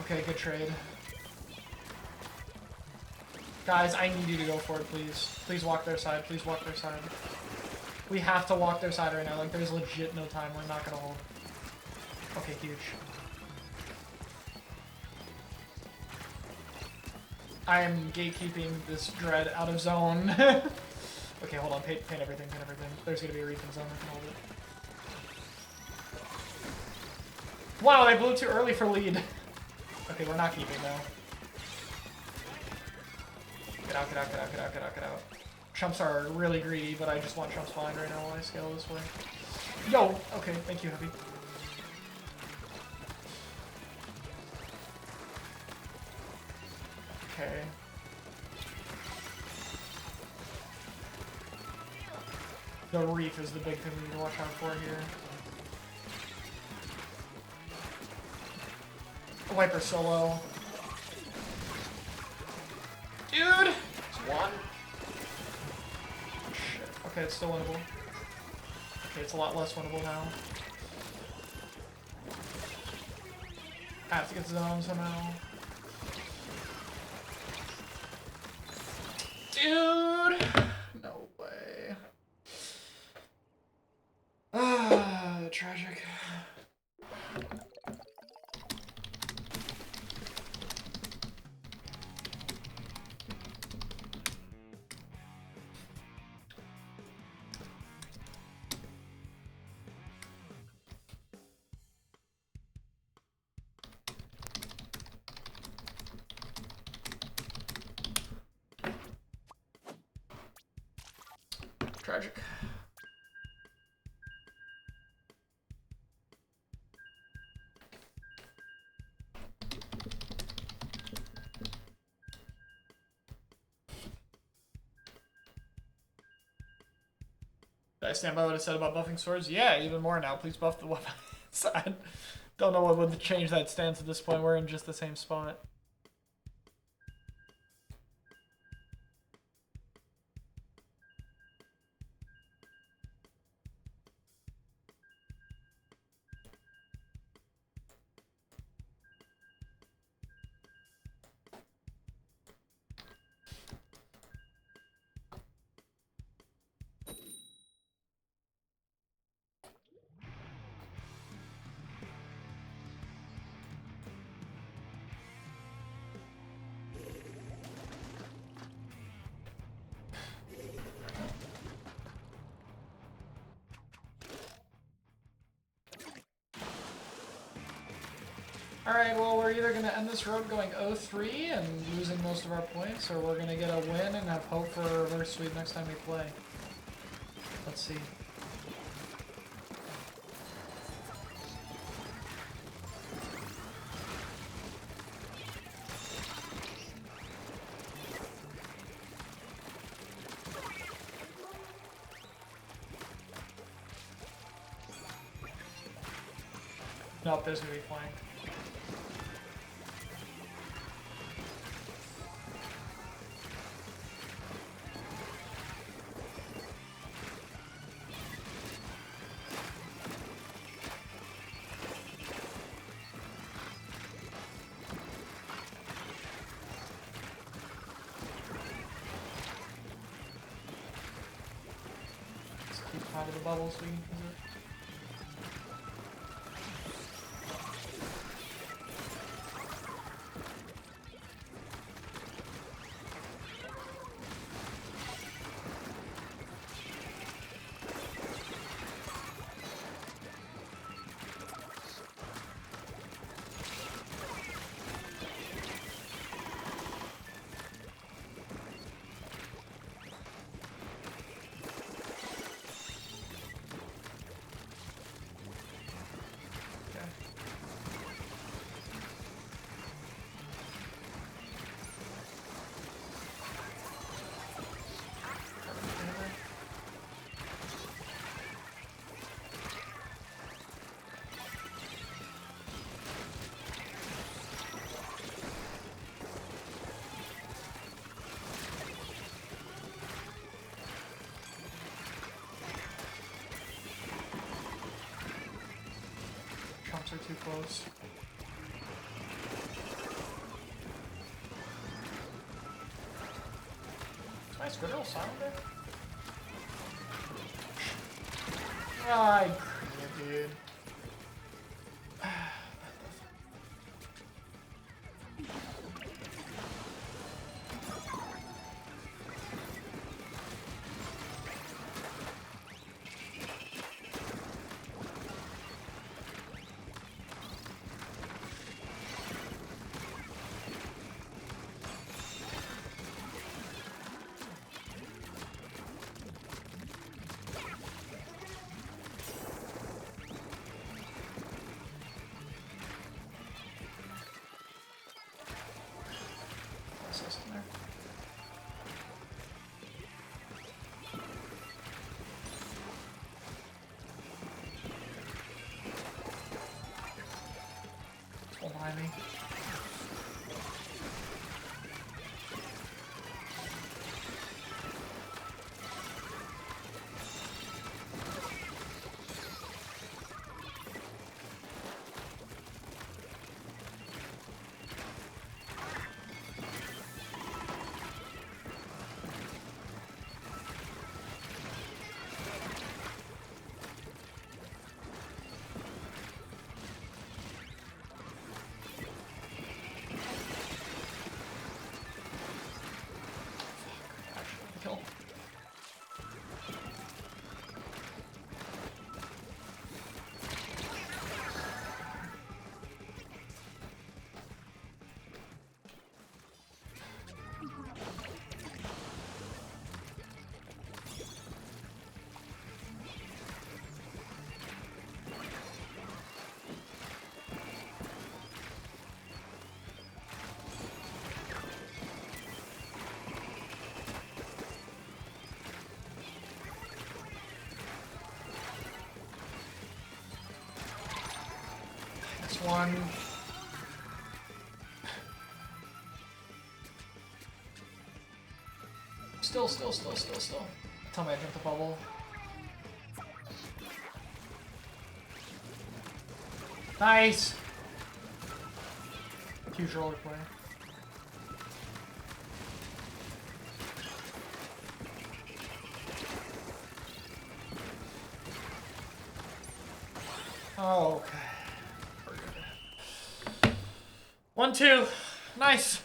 Okay, good trade. Guys, I need you to go for it, please. Please walk their side. Please walk their side. We have to walk their side right now. Like, there's legit no time. We're not gonna hold. Okay, huge. I am gatekeeping this dread out of zone. Okay, hold on. Paint everything. Paint everything. There's gonna be a reef in zone. I can hold it. Wow, they blew too early for lead. Okay, we're not keeping now. Get out, get out, get out, get out, get out, get out. Chumps are really greedy, but I just want chumps blind right now while I scale this way. Yo! Okay, thank you, Heavy. Okay. The reef is the big thing we need to watch out for here. Wiper solo. Dude! It's one. Shit. Okay, it's still winnable. Okay, it's a lot less winnable now. I have to get zone somehow. Dude! No way. Ah, tragic. Tragic. Did I stand by what I said about buffing swords? Yeah, even more now. Please buff the weapon side. Don't know what would change that stance at this point. We're in just the same spot. Alright, well, we're either going to end this road going 0-3 and losing most of our points, or we're going to get a win and have hope for a reverse sweep next time we play. Let's see. Nope, there's gonna be flank. Let's keep out of the bubbles so we can use it. Chomps are too close. Is my Squirtle silent there? I agree, dude. There. Hold behind me. Kill. One. Still. Tell me I jumped the bubble. Nice! Huge roller play. Oh, okay. 1-2. Nice.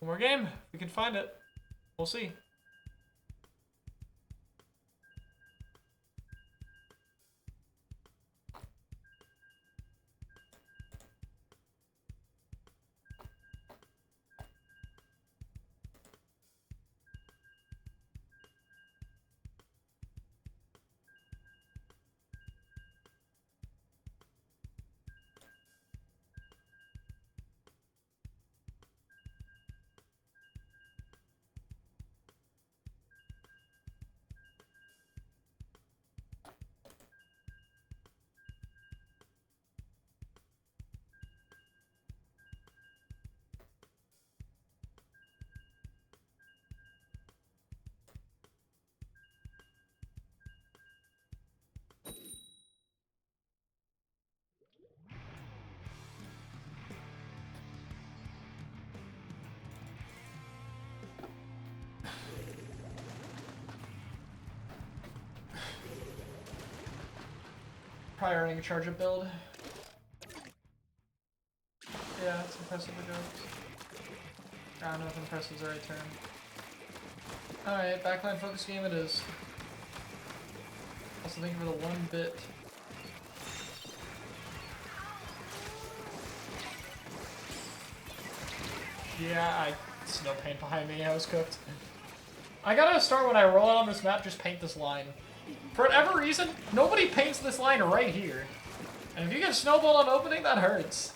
One more game. We can find it. We'll see. Probably running a charge up build. Yeah, it's impressive it goes. I don't know if impressive is the right term. Alright, backline focus game it is. Also thank you for the 1 bit. Yeah, it's no paint behind me, I was cooked. I gotta start when I roll out on this map, just paint this line. For whatever reason, nobody paints this line right here. And if you get snowballed on opening, that hurts.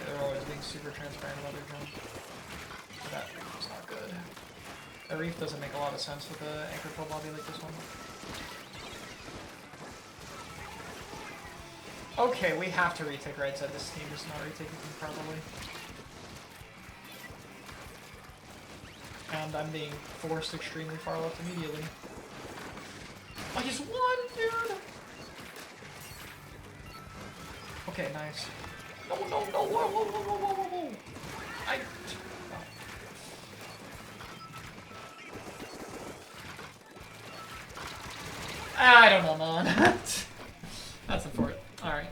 They're always being super transparent about their jump. That's not good. The reef doesn't make a lot of sense with an anchor pro lobby like this one. Okay, we have to retake right side. This team is not retaking them probably. And I'm being forced extremely far left immediately. Oh, he's one, dude! Okay, nice. No, no, no, whoa, whoa, whoa, whoa, whoa, whoa, whoa! I don't know, man. That's important. Alright.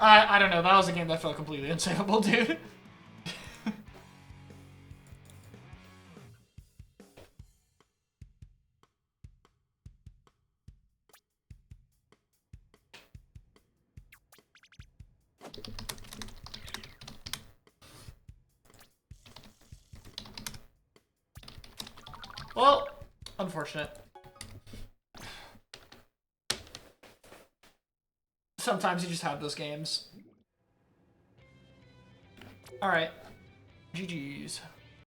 I don't know, that was a game that felt completely unsavable, dude. Well, unfortunate. Sometimes you just have those games. Alright. GG's.